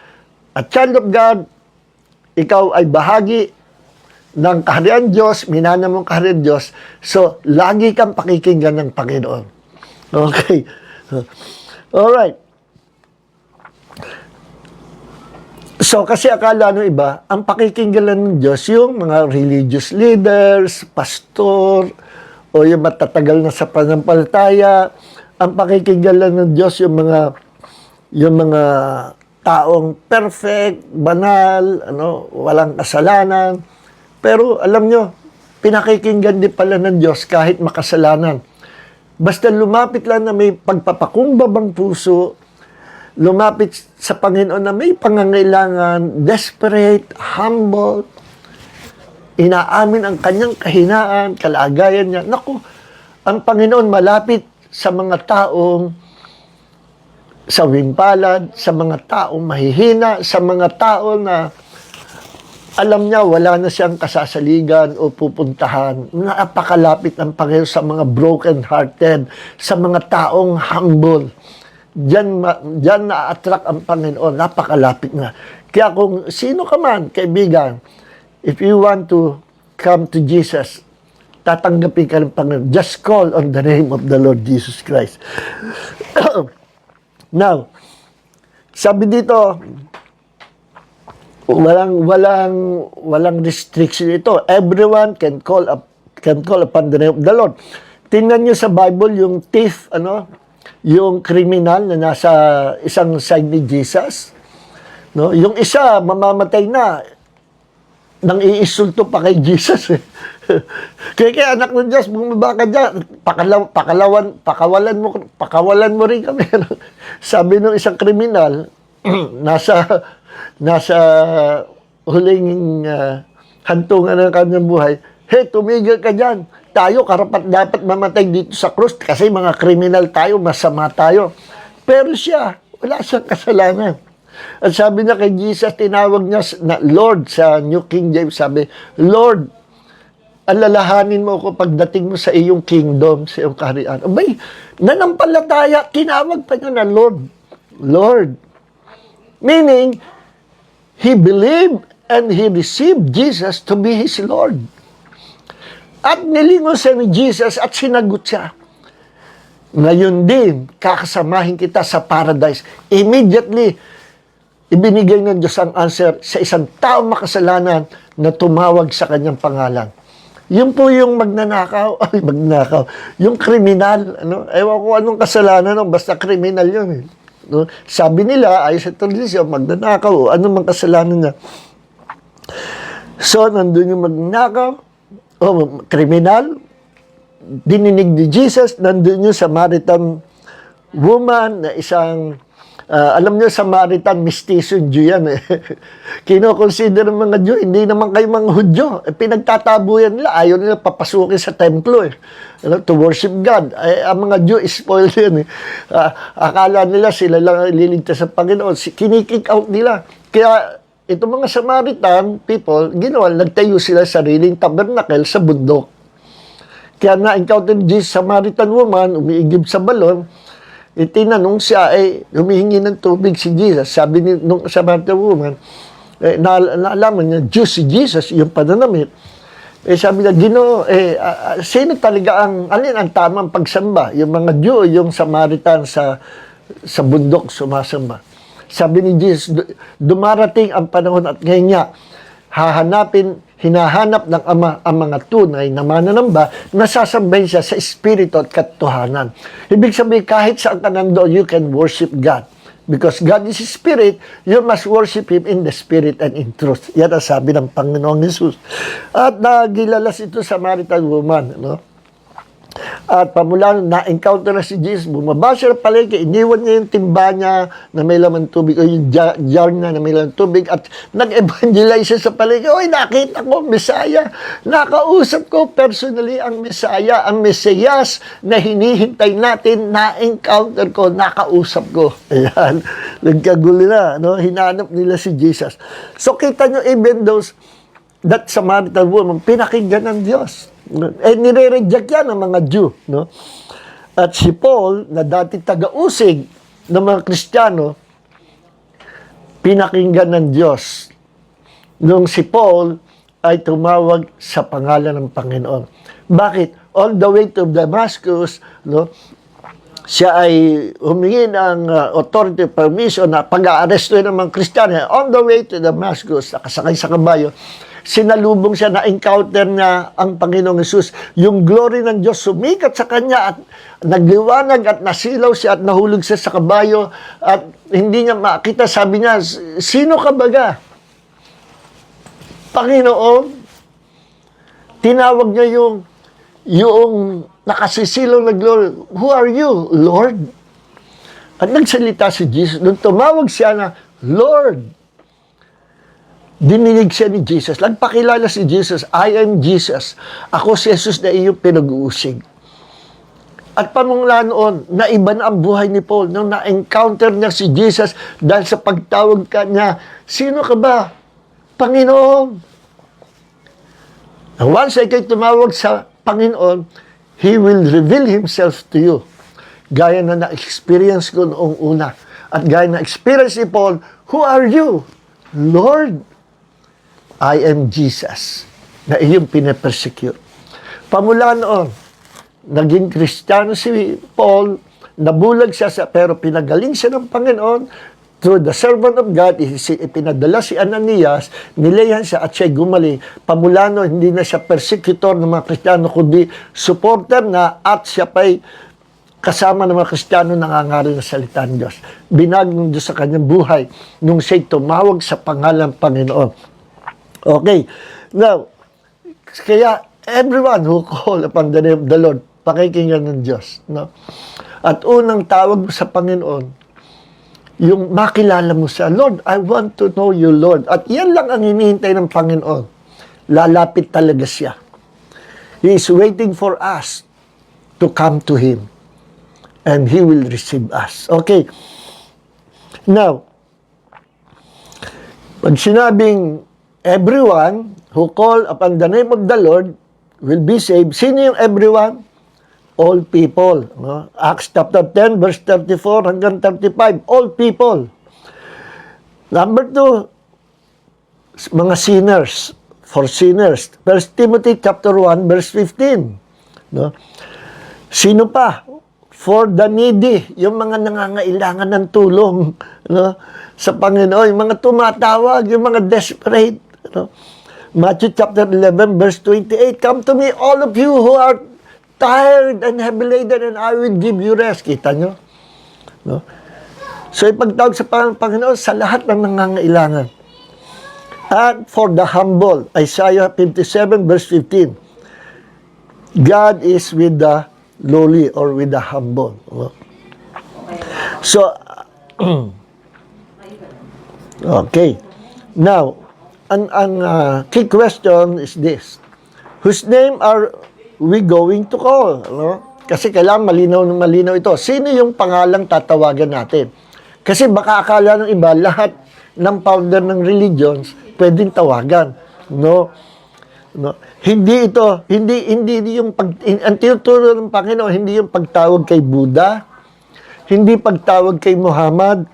a child of God, ikaw ay bahagi ng kaharian Diyos, minana mong kaharian Diyos, so, lagi kang pakikinggan ng Panginoon. Okay. Alright. So, kasi akala ng iba, ang pakikinggan ng Diyos, yung mga religious leaders, pastor, o yung matatagal na sa pananampalataya, ang pakikinggan lang ng Diyos, yung mga taong perfect, banal, walang kasalanan. Pero alam nyo, pinakikinggan din pala ng Diyos kahit makasalanan. Basta lumapit lang na may pagpapakumbabang puso, lumapit sa Panginoon na may pangangailangan, desperate, humble, inaamin ang kanyang kahinaan, kalagayan niya. Naku, ang Panginoon malapit sa mga taong sawimpalad, sa mga taong mahihina, sa mga tao na alam niya, wala na siyang kasasaligan o pupuntahan. Napakalapit ang Panginoon sa mga broken-hearted, sa mga taong humble. Diyan na-attract ang Panginoon. Napakalapit na. Kaya kung sino ka man, kaibigan, if you want to come to Jesus, tatanggapin ka ng Panginoon. Just call on the name of the Lord Jesus Christ. Now, sabi dito, walang restriction ito. Everyone can call upon the name of the Lord. Tingnan niyo sa Bible yung thief, yung criminal na nasa isang side ni Jesus. No? Yung isa mamamatay na nang iisulto pa kay Jesus. Kaya anak ng Diyos, bumaba ka dyan. Pakawalan mo rin kami. Sabi ng isang kriminal, nasa huling hantungan ng kanyang buhay, hey, tumigil ka dyan. Tayo, karapat dapat mamatay dito sa krus kasi mga kriminal tayo, masama tayo. Pero siya, wala siyang kasalanan. At sabi niya kay Jesus, tinawag niya na Lord sa New King James, sabi, Lord, alalahanin mo ko pagdating mo sa iyong kingdom, sa iyong kaharian. Abay, nanampalataya, tinawag pa niya na Lord. Lord. Meaning, he believed and he received Jesus to be his Lord. At nilingon siya ni Jesus at sinagot siya. Ngayon din, kakasamahin kita sa paradise. Immediately, ibinigay ng Diyos ang answer sa isang taong makasalanan na tumawag sa kanyang pangalan. Yun po yung magnanakaw, yung kriminal, ewan ko anong kasalanan, basta kriminal yun. No? Sabi nila, ay sa tradisyon, magnanakaw, anong mang kasalanan niya. So, nandun yung magnanakaw, kriminal, dininig ni Jesus, nandun yung Samaritan woman na isang, alam nyo, Samaritan, mestizo Jew yan. Kino-consider ng mga Jew, hindi naman kayo mga Hudyo. Pinagtatabuyan nila, ayaw nila papasukin sa templo to worship God. Ang mga Jew, spoiled yan. Akala nila sila lang liligtas sa Panginoon. Kinikik out nila. Kaya, itong mga Samaritan people, ginawa, nagtayo sila sariling tabernacle sa bundok. Kaya na-encounter Jesus, Samaritan woman, umiigib sa balon, itinanong siya, humihingi ng tubig si Jesus. Sabi nung Samaritan woman, naalaman niya, Diyos si Jesus, yung pananamit. Sabi niya, Ginoo, sino talaga alin ang tamang pagsamba? Yung mga Jew, yung Samaritan sa bundok sumasamba. Sabi ni Jesus, dumarating ang panahon at ngayon nga, hinahanap ng Ama ang mga tunay na mananamba na sasambahin siya sa espiritu at katotohanan. Ibig sabihin, kahit saan ka nandoon, you can worship God. Because God is Spirit, you must worship Him in the Spirit and in truth. Yan ang sabi ng Panginoong Jesus. At nagilalas ito sa Samaritan woman, At pamula na-encounter na si Jesus, bumaba siya ng palengke, iniwan niya yung timba niya na may laman tubig, o yung jar niya na may laman tubig, at nag-evangelize siya sa palengke. Oy, nakita ko, Messiah. Nakausap ko personally ang Messiah, ang Mesiyas na hinihintay natin, na-encounter ko, nakausap ko. Ayan, nagkagulo na, hinanap nila si Jesus. So, kita nyo, even those, that Samaritan woman, pinakinggan ng Diyos. Nire-reject yan ng mga Jew. At si Paul, na dati taga-usig ng mga Kristiyano, pinakinggan ng Diyos. Nung si Paul ay tumawag sa pangalan ng Panginoon. Bakit? All the way to Damascus, siya ay humingi ng authority permission na pag-aaresto ng mga Kristiyano. On the way to Damascus, nakasakay sa kabayo, sinalubong siya, na-encounter niya ang Panginoong Hesus. Yung glory ng Diyos sumikat sa kanya at nagliwanag at nasilaw siya at nahulog siya sa kabayo at hindi niya makita. Sabi niya, sino ka baga? Panginoon, tinawag niya yung nakasisilaw na glory. Who are you, Lord? At nagsalita si Jesus. Nung tumawag siya na, Lord, dininig siya ni Jesus. Nagpakilala si Jesus, I am Jesus. Ako si Jesus na iyong pinag-uusig. At pamula noon, naiba na ang buhay ni Paul nung na-encounter niya si Jesus dahil sa pagtawag ka niya, sino ka ba? Panginoon. And once ay kayo tumawag sa Panginoon, He will reveal Himself to you. Gaya na na-experience ko noong una. At gaya na experience ni Paul, who are you? Lord, I am Jesus, na iyong pinapersecute. Pamula noon, naging Kristiyano si Paul, nabulag siya, pero pinagaling siya ng Panginoon, through the servant of God, ipinadala si Ananias, nilayan siya at siya gumaling. Pamula noon, hindi na siya persecutor ng mga Kristiyano, kundi supporter na at siya pa'y kasama ng mga Kristiyano nangangaral ng salita ng Diyos. Binag ng Diyos sa kanyang buhay nung siya'y tumawag sa pangalan ng Panginoon. Okay. Now, kaya everyone who call upon the name of the Lord, pakikinggan ng Diyos. At unang tawag mo sa Panginoon, yung makilala mo siya, Lord, I want to know you, Lord. At yan lang ang hinihintay ng Panginoon. Lalapit talaga siya. He is waiting for us to come to Him. And He will receive us. Okay. Now, pag sinabing everyone who call upon the name of the Lord, will be saved. Sino yung everyone? All people. No? Acts chapter 10, verse 34 hanggang 35. All people. Number 2, mga sinners. For sinners. 1 Timothy chapter 1, verse 15. No? Sino pa? For the needy. Yung mga nangangailangan ng tulong. No? Sa Panginoon. Yung mga tumatawag. Yung mga desperate. No? Matthew chapter 11, verse 28. Come to me, all of you who are tired and heavy laden, and I will give you rest. Kita nyo? No? So, ipagtawag sa Panginoon sa lahat ng nangangailangan. And for the humble, Isaiah 57, verse 15. God is with the lowly or with the humble. No? So, okay. Now, ang key question is this. Whose name are we going to call? No? Kasi kailangan malinaw na malinaw ito. Sino yung pangalang tatawagan natin? Kasi baka akala ng iba, lahat ng founder ng religions pwedeng tawagan. No? No? Hindi ito, hindi yung ang tinuturo ng Panginoon, hindi yung pagtawag kay Buddha, hindi pagtawag kay Muhammad,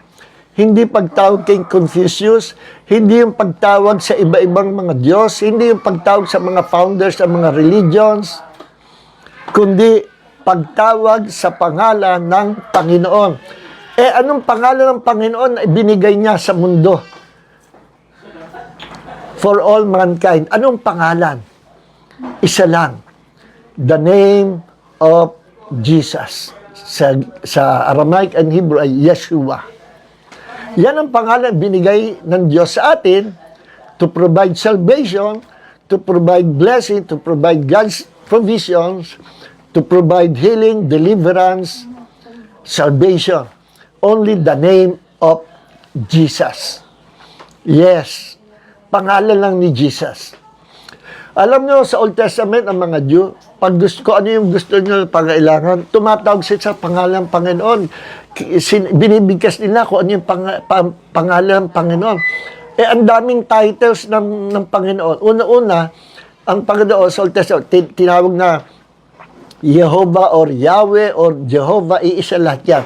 hindi pagtawag kay Confucius, hindi yung pagtawag sa iba-ibang mga Diyos, hindi yung pagtawag sa mga founders ng mga religions, kundi pagtawag sa pangalan ng Panginoon. Anong pangalan ng Panginoon na ibinigay niya sa mundo? For all mankind. Anong pangalan? Isa lang. The name of Jesus. Sa Aramaic and Hebrew ay Yeshua. Yan ang pangalan binigay ng Diyos sa atin to provide salvation, to provide blessing, to provide God's provisions, to provide healing, deliverance, salvation. Only the name of Jesus. Yes, pangalan lang ni Jesus. Alam nyo, sa Old Testament, ang mga Jew, pag gusto, ano yung gusto nyo pangailangan, tumatawag sila sa pangalan ng Panginoon. Binibigkas nila kung ano yung pangalan ng Panginoon. Ang daming titles ng Panginoon. Una-una, ang Panginoon sa Old Testament, tinawag na Jehovah or Yahweh or Jehovah, iisa lahat yan.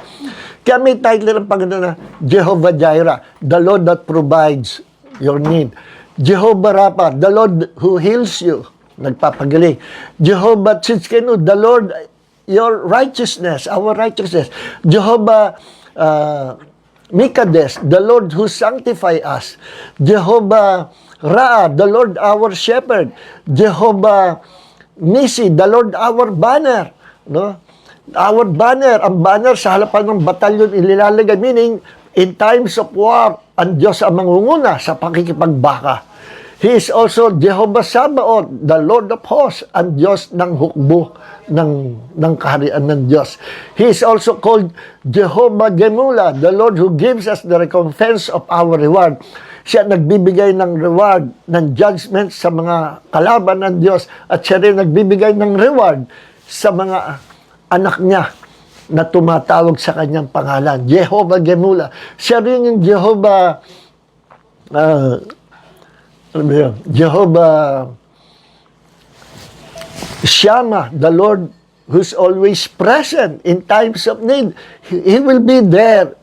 Kaya may title ng Panginoon na Jehovah Jireh, the Lord that provides your need. Jehovah Rapha, the Lord who heals you, nagpapagaling. Jehovah Tzidkenu, the Lord, your righteousness, our righteousness. Jehovah Mikadesh, the Lord who sanctify us. Jehovah Ra, the Lord our shepherd. Jehovah Nisi, the Lord our banner. No? Our banner, ang banner sa harapan ng batalyon ililalagay, meaning in times of war, ang Diyos ang mangunguna sa pakikipagbaka. He is also Jehovah Sabaoth, the Lord of hosts, ang Diyos ng hukbo ng kaharian ng Diyos. He is also called Jehovah Gemula, the Lord who gives us the recompense of our reward. Siya nagbibigay ng reward, ng judgment sa mga kalaban ng Diyos, at siya rin nagbibigay ng reward sa mga anak niya na tumatawag sa kanyang pangalan. Jehovah Gemula. Siya rin yung Jehovah Jehovah Shammah, the Lord who's always present in times of need. He will be there.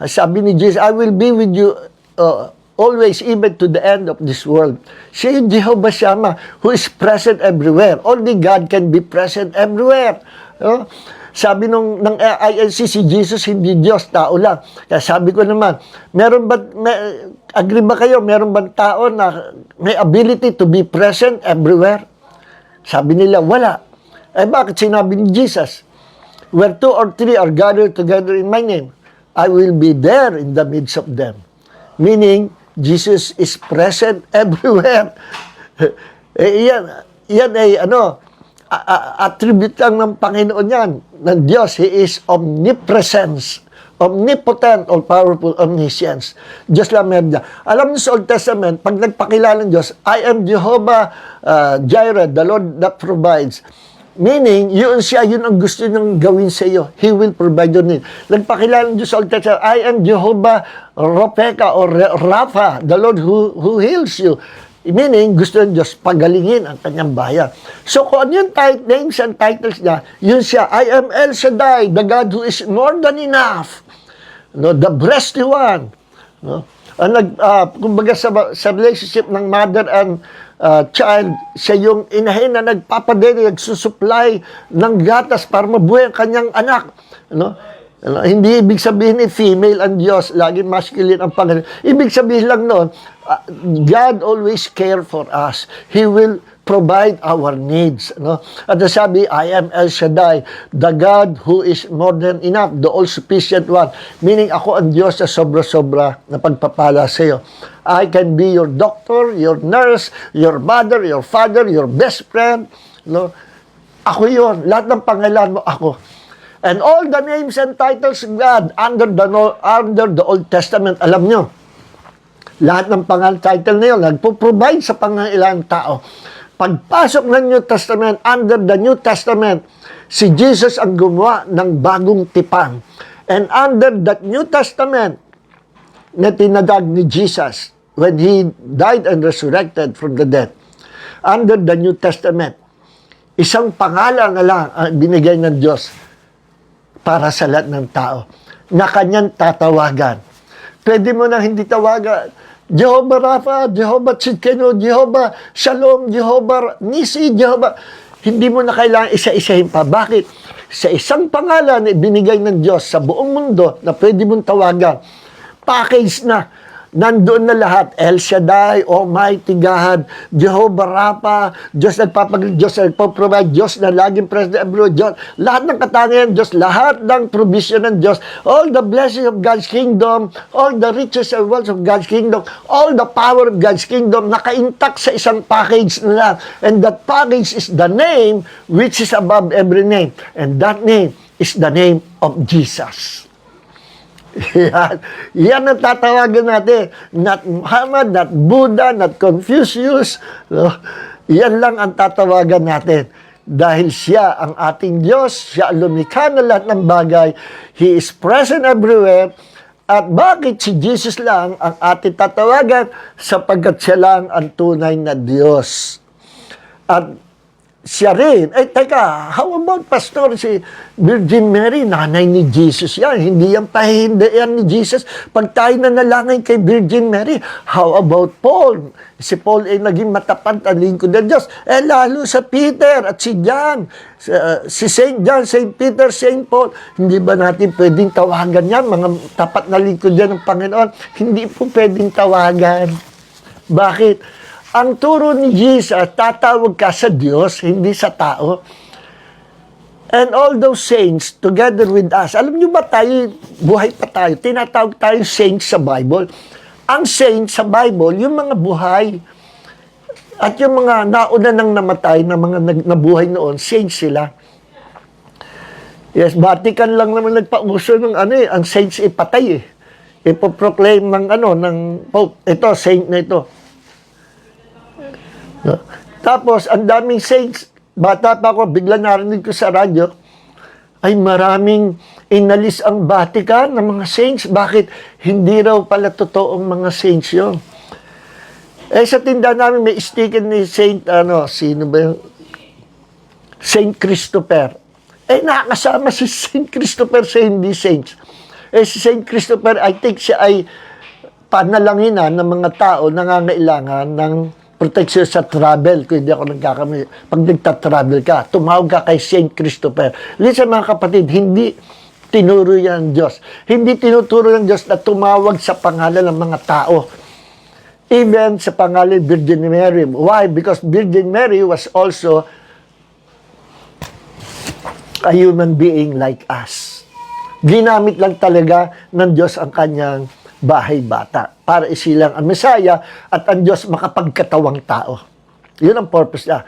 Sabi ni Jesus, I will be with you always, even to the end of this world. Siya yung Jehovah Shammah who is present everywhere. Only God can be present everywhere. Sabi ng INC, si Jesus hindi Diyos, tao lang. Kaya sabi ko naman, agree ba kayo, meron bang tao na may ability to be present everywhere? Sabi nila, wala. Bakit sinabi ni Jesus? Where 2 or 3 are gathered together in my name, I will be there in the midst of them. Meaning, Jesus is present everywhere. Yan ay attribute lang ng Panginoon yan, ng Diyos. He is omnipresence, omnipotent, all-powerful, omniscience. Diyos lang meron niya. Alam niyo sa Old Testament, pag nagpakilala ng Diyos, I am Jehovah Jireh, the Lord that provides. Meaning, yun ang gusto niyang gawin sa iyo. He will provide your need. Nagpakilala ng Diyos sa Old Testament, I am Jehovah Ropeka or Rapha, the Lord who heals you. Meaning, gusto ng Diyos pagalingin ang kanyang bayan. So, kung ano yung names and titles niya, yun siya, I am El Shaddai, the God who is more than enough. No, the breasty one. No? Kumbaga sa relationship ng mother and child, siya yung inahin na nagpapadeli, nagsusupply ng gatas para mabuhay ang kanyang anak. No? Hindi ibig sabihin ni female ang Diyos, lagi masculine ang Panginoon. Ibig sabihin lang noon, God always care for us. He will provide our needs. No? At sabi, I am El Shaddai, the God who is more than enough, the all-sufficient one. Meaning, ako ang Diyos na sobra-sobra na pagpapala sa iyo. I can be your doctor, your nurse, your mother, your father, your best friend. No? Ako yon. Lahat ng pangalan mo, ako. And all the names and titles of God under the Old Testament, alam nyo, lahat ng pangalan title na yun, nagpo-provide sa pangailangang tao. Pagpasok ng New Testament, under the New Testament, si Jesus ang gumawa ng bagong tipan. And under that New Testament, na tinadag ni Jesus, when He died and resurrected from the dead, under the New Testament, isang pangalan na lang ang binigay ng Diyos para sa lahat ng tao, na kanyang tatawagan. Pwede mo nang hindi tawagan, Jehovah Rapha, Jehovah Tsidkenu, Jehovah Shalom, Jehovah Nisi, Jehovah. Hindi mo na kailangan isa-isahin pa. Bakit? Sa isang pangalan na ibinigay ng Diyos sa buong mundo na pwede mong tawagan, package na, nandoon na lahat. El Shaddai, Almighty God, Jehovah Rapha, Diyos nagpapagaling, Diyos nagpo-provide, Diyos na laging present, Diyos, lahat ng katangian Diyos, lahat ng provision ng Diyos, all the blessings of God's kingdom, all the riches and wealth of God's kingdom, all the power of God's kingdom, naka-intact sa isang package na lang. And that package is the name which is above every name. And that name is the name of Jesus. Yan ang tatawagan natin. Not Muhammad, not Buddha, not Confucius. No? Yan lang ang tatawagan natin. Dahil siya ang ating Diyos, siya ang lumikha ng lahat ng bagay. He is present everywhere. At bakit si Jesus lang ang ating tatawagan? Sapagkat siya lang ang tunay na Diyos. At siya rin. Teka, how about Pastor, si Virgin Mary, nanay ni Jesus yan. Hindi yan pahihindihan ni Jesus. Pag tayo nanalangin kay Virgin Mary, how about Paul? Si Paul ay naging matapat ang lingkod ng Diyos. Lalo sa Peter at si John, si St. John, St. Peter, St. Paul. Hindi ba natin pwedeng tawagan yan? Mga tapat na lingkod yan ng Panginoon. Hindi po pwedeng tawagan. Bakit? Ang turo ni Jesus, tatawag ka sa Diyos, hindi sa tao. And all those saints together with us. Alam niyo ba tayo, buhay pa tayo, tinatawag tayong saints sa Bible. Ang saints sa Bible, yung mga buhay. At yung mga nauna nang namatay na mga nabuhay noon, saints sila. Yes, Vatican lang naman nagpauso ng ang saints ipatay eh. Ipoproclaim ng ng Pope, ito, saint na ito. No? Tapos, ang daming saints. Bata pa ako, bigla narinig ko sa radyo, ay maraming inalis ang Vatican ng mga saints. Bakit? Hindi raw pala totoong mga saints yun. Sa tindahan namin, may sticker ni Saint, sino ba yun? Saint Christopher. Nakakasama si Saint Christopher sa hindi saints. Si Saint Christopher, I think siya ay panalanginan ng mga tao nangangailangan ng protection sa travel, kung hindi ako nagkakamali. Pag nagta-travel ka, tumawag ka kay Saint Christopher. Listen mga kapatid, hindi tinuro yan ng Diyos. Hindi tinuturo ng Diyos na tumawag sa pangalan ng mga tao. Even sa pangalan Virgin Mary. Why? Because Virgin Mary was also a human being like us. Ginamit lang talaga ng Diyos ang kanyang bahay bata para isilang ang Mesaya at ang Diyos makapagkatawang tao. Yun ang purpose niya.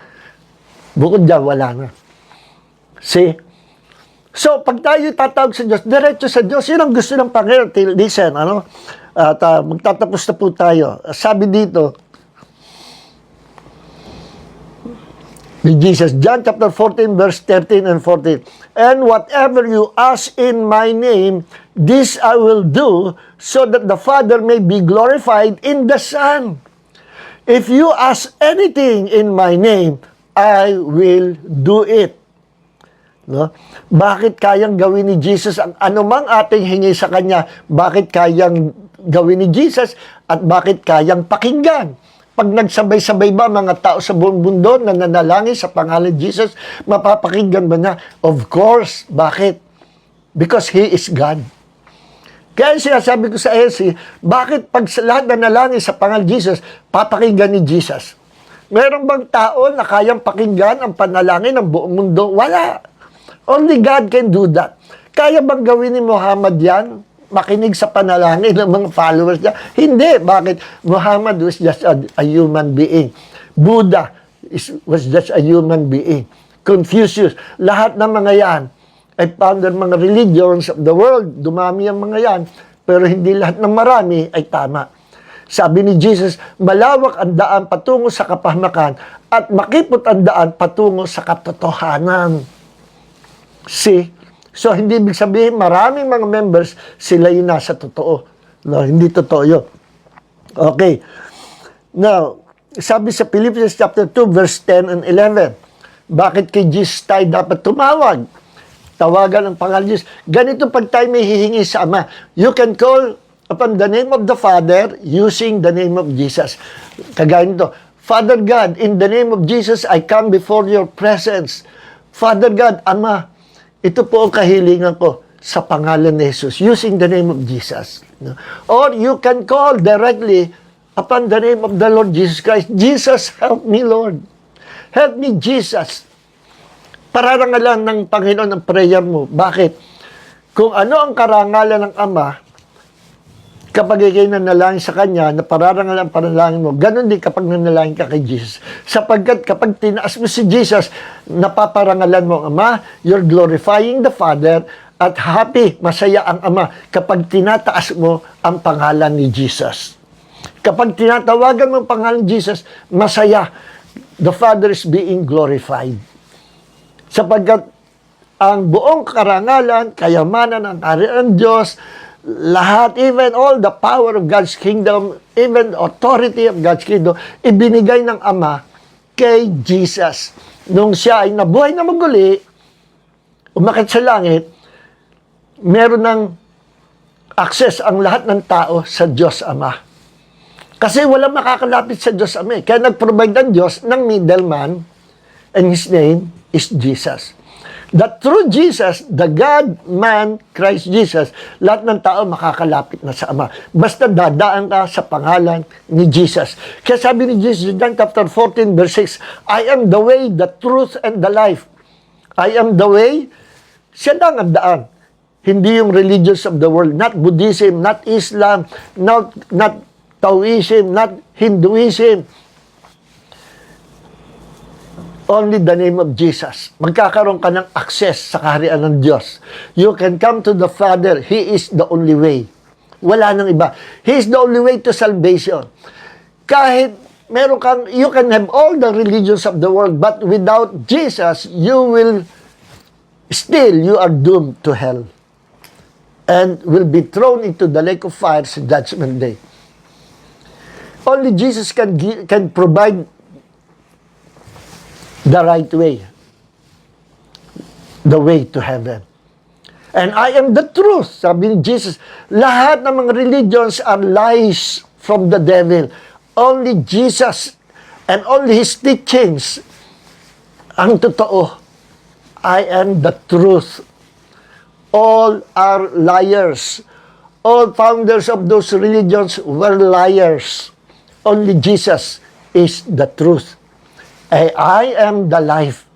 Bukod dyan, wala na. See? So, pag tayo tatawag sa Diyos, diretso sa Diyos, yun ang gusto ng Panginoon. Listen, At magtatapos na po tayo. Sabi dito, ni Jesus, John chapter 14, verse 13 and 14. And whatever you ask in my name, this I will do, so that the Father may be glorified in the Son. If you ask anything in my name, I will do it. No? Bakit kayang gawin ni Jesus ang anumang ating hingi sa Kanya? Bakit kayang gawin ni Jesus at bakit kayang pakinggan? Pag nagsabay-sabay ba mga tao sa buong mundo na nanalangin sa pangalan ni Jesus, mapapakinggan ba na? Of course. Bakit? Because He is God. Kaya sinasabi ko sa ALC, bakit pag sa lahat nanalangin sa pangalan ni Jesus, papakinggan ni Jesus? Meron bang tao na kayang pakinggan ang panalangin ng buong mundo? Wala. Only God can do that. Kaya bang gawin ni Muhammad yan? Makinig sa panalangin ng mga followers niya? Hindi. Bakit? Muhammad was just a human being. Buddha was just a human being. Confucius, lahat ng mga yan ay founder mga religions of the world. Dumami ang mga yan. Pero hindi lahat ng marami ay tama. Sabi ni Jesus, malawak ang daan patungo sa kapahamakan at makipot ang daan patungo sa katotohanan. See? So, hindi ibig sabihin, maraming mga members, sila yung nasa totoo. No, hindi totoo yun. Okay. Now, sabi sa Philippians chapter 2, verse 10 and 11, bakit kay Jesus tayo dapat tumawag? Tawagan ang pangalan Jesus. Ganito pag tayo may hihingi sa Ama. You can call upon the name of the Father using the name of Jesus. Kagaya nito, Father God, in the name of Jesus, I come before your presence. Father God, Ama, ito po ang kahilingan ko sa pangalan ni Jesus, using the name of Jesus. Or you can call directly upon the name of the Lord Jesus Christ. Jesus, help me, Lord. Help me, Jesus. Pararangalan ng Panginoon ang prayer mo. Bakit? Kung ano ang karangalan ng Ama, kapag ikay nanalangin sa Kanya, na pararangalan ang panalangin mo, ganun din kapag nanalangin ka kay Jesus. Sapagkat kapag tinaas mo si Jesus, napaparangalan mo ang Ama, you're glorifying the Father, at happy, masaya ang Ama kapag tinataas mo ang pangalan ni Jesus. Kapag tinatawagan mo ang pangalan ni Jesus, masaya. The Father is being glorified. Sapagkat ang buong karangalan, kayamanan ng kaharian ng Diyos, lahat, even all the power of God's kingdom, even authority of God's kingdom, ibinigay ng Ama kay Jesus. Nung siya ay nabuhay na maguli, umakit sa langit, meron ng access ang lahat ng tao sa Diyos Ama. Kasi walang makakalapit sa Diyos Ama. Kaya nag-provide ang Diyos ng middleman, and His name is Jesus. That through Jesus, the God-man, Christ Jesus, lahat ng tao makakalapit na sa Ama. Basta dadaan ka sa pangalan ni Jesus. Kaya sabi ni Jesus, John chapter 14, verse 6, I am the way, the truth, and the life. I am the way, siya lang ang daan. Hindi yung religions of the world, not Buddhism, not Islam, not Taoism, not Hinduism. Only the name of Jesus. Magkakaroon ka ng access sa kaharian ng Diyos. You can come to the Father. He is the only way. Wala nang iba. He is the only way to salvation. Kahit meron kang, you can have all the religions of the world, but without Jesus, you are doomed to hell. And will be thrown into the lake of fire sa judgment day. Only Jesus can provide the right way. The way to heaven. And I am the truth. Sabi ni Jesus, lahat ng mga religions are lies from the devil. Only Jesus and only His teachings ang totoo. I am the truth. All are liars. All founders of those religions were liars. Only Jesus is the truth. I am the life.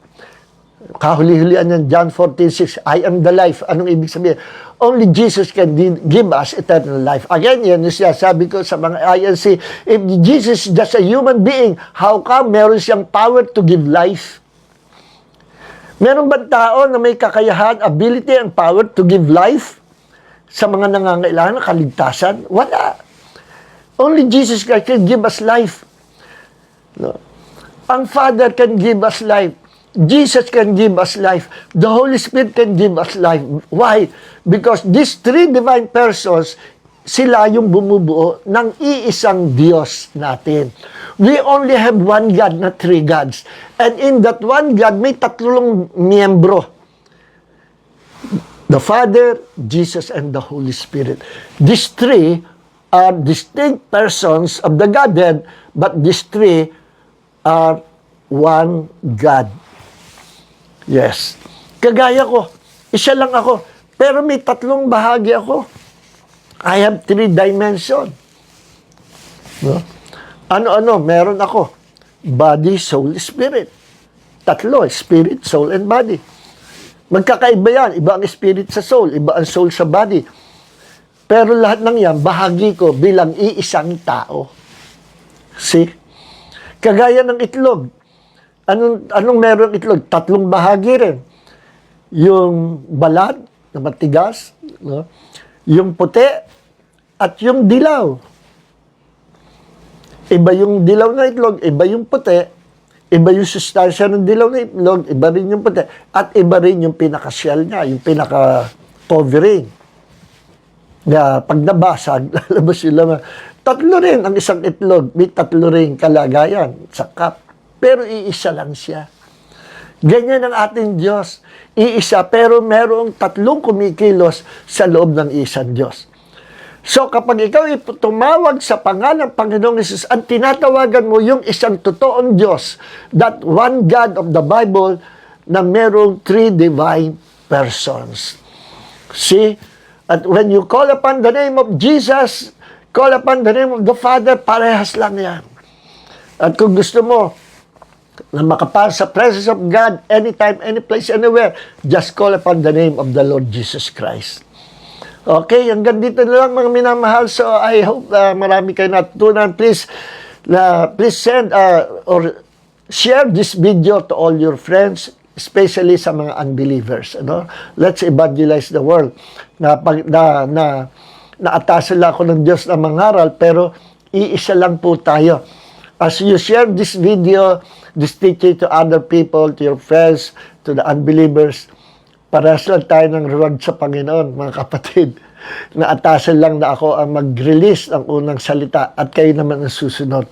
Kahuli-hulian yan, John 14:6, I am the life. Anong ibig sabihin? Only Jesus can give us eternal life. Again, yan yung sabi ko sa mga INC, if Jesus is just a human being, how come meron siyang power to give life? Meron ba tao na may kakayahan, ability, and power to give life sa mga nangangailangan, kaligtasan? Wala. Only Jesus Christ can give us life. No. Ang Father can give us life. Jesus can give us life. The Holy Spirit can give us life. Why? Because these three divine persons sila yung bumubuo ng iisang Diyos natin. We only have one God, not three gods. And in that one God, may tatlong miyembro. The Father, Jesus, and the Holy Spirit. These three are distinct persons of the Godhead, but these three are one God. Yes. Kagaya ko, isa lang ako, pero may tatlong bahagi ako. I have three dimensions. No? Ano-ano, meron ako. Body, soul, spirit. Tatlo, spirit, soul, and body. Magkakaiba yan. Iba ang spirit sa soul, iba ang soul sa body. Pero lahat ng yan, bahagi ko bilang iisang tao. See? Kagaya ng itlog. Anong meron itlog? Tatlong bahagi rin. Yung balat, na matigas, no? Yung puti, at yung dilaw. Iba yung dilaw na itlog, iba yung puti, iba yung sustansya ng dilaw na itlog, iba rin yung puti, at iba rin yung pinaka-shell niya, yung pinaka-covering. Na pag nabasag, lalabas yung laman. Tatlo rin ang isang itlog, may tatlo rin kalagayan sa cup. Pero iisa lang siya. Ganyan ang ating Diyos. Iisa, pero merong tatlong kumikilos sa loob ng isang Diyos. So kapag ikaw tumawag sa pangalan ng Panginoong Hesus, ang tinatawagan mo yung isang totoong Diyos, that one God of the Bible na merong three divine persons. See? At when you call upon the name of Jesus, call upon the name of the Father, parehas lang yan. At kung gusto mo na makapasok sa presence of God anytime, any place, anywhere, just call upon the name of the Lord Jesus Christ. Okay, hanggang dito na lang mga minamahal. So I hope marami kayo natutunan. Please send or share this video to all your friends, especially sa mga unbelievers. Ano? Let's evangelize the world. Naatasan lang ako ng Diyos na mangaral, pero iisa lang po tayo. As you share this video, this teaching to other people, to your friends, to the unbelievers, parehas lang tayo ng reward sa Panginoon, mga kapatid. Naatasan lang na ako ang mag-release ng unang salita at kayo naman ang susunod.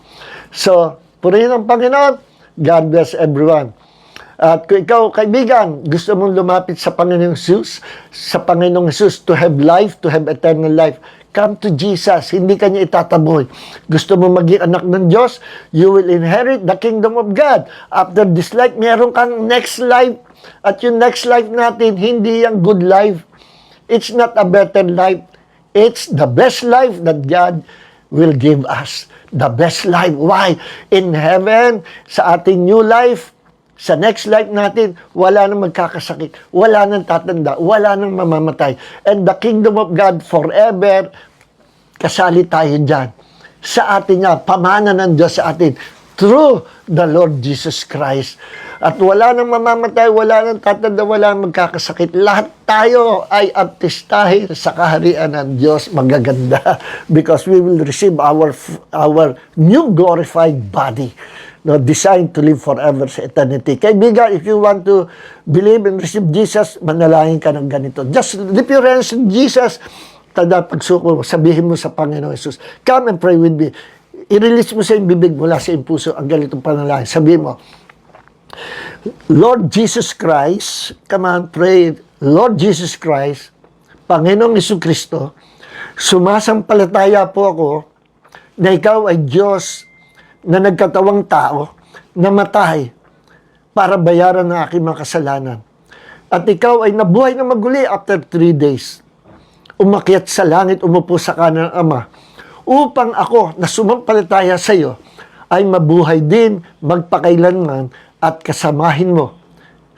So, purihin ang Panginoon. God bless everyone. At kung ikaw, kaibigan, gusto mong lumapit sa Panginoong Hesus, to have life, to have eternal life, come to Jesus. Hindi ka niya itataboy. Gusto mo maging anak ng Diyos, you will inherit the kingdom of God. After this life, meron kang next life. At yung next life natin, hindi yung good life. It's not a better life. It's the best life that God will give us. The best life. Why? In heaven, sa ating new life, sa next life natin, wala nang magkakasakit, wala nang tatanda, wala nang mamamatay. And the kingdom of God forever, kasali tayo dyan. Sa atin niya, pamana ng Diyos sa atin, through the Lord Jesus Christ. At wala nang mamamatay, wala nang tatanda, wala nang magkakasakit. Lahat tayo ay artistahin sa kaharian ng Diyos, magaganda. Because we will receive our new glorified body. No, designed to live forever sa eternity. Kaibigan, if you want to believe and receive Jesus, manalangin ka ng ganito. Just lift your hands in Jesus. Tada pagsuko, sabihin mo sa Panginoon Jesus, come and pray with me. I-release mo sa iyong bibig mula sa iyong puso ang ganitong panalangin. Sabihin mo, Lord Jesus Christ, come on, pray. Lord Jesus Christ, Panginoong Jesucristo, sumasampalataya po ako na ikaw ay Diyos na nagkatawang tao, namatay para bayaran ng aking mga kasalanan. At ikaw ay nabuhay na maguli after 3 days. Umakyat sa langit, umupo sa kanan ng Ama, upang ako na sumampalataya sa iyo ay mabuhay din magpakailanman at kasamahin mo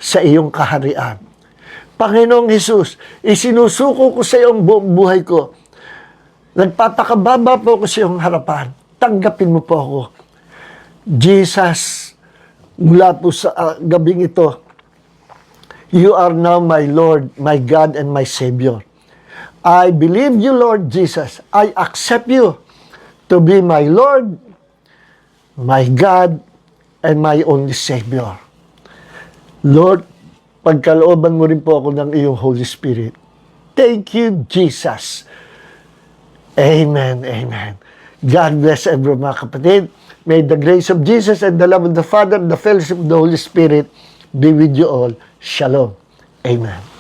sa iyong kaharian. Panginoong Hesus, isinusuko ko sa iyo ang buong buhay ko. Nagpapakababa po ako sa iyong harapan. Tanggapin mo po ako. Jesus, mula po sa gabing ito, you are now my Lord, my God, and my Savior. I believe you, Lord Jesus. I accept you to be my Lord, my God, and my only Savior. Lord, pagkalooban mo rin po ako ng iyong Holy Spirit. Thank you, Jesus. Amen, amen. God bless everyone, mga kapatid. May the grace of Jesus and the love of the Father, the fellowship of the Holy Spirit be with you all. Shalom. Amen.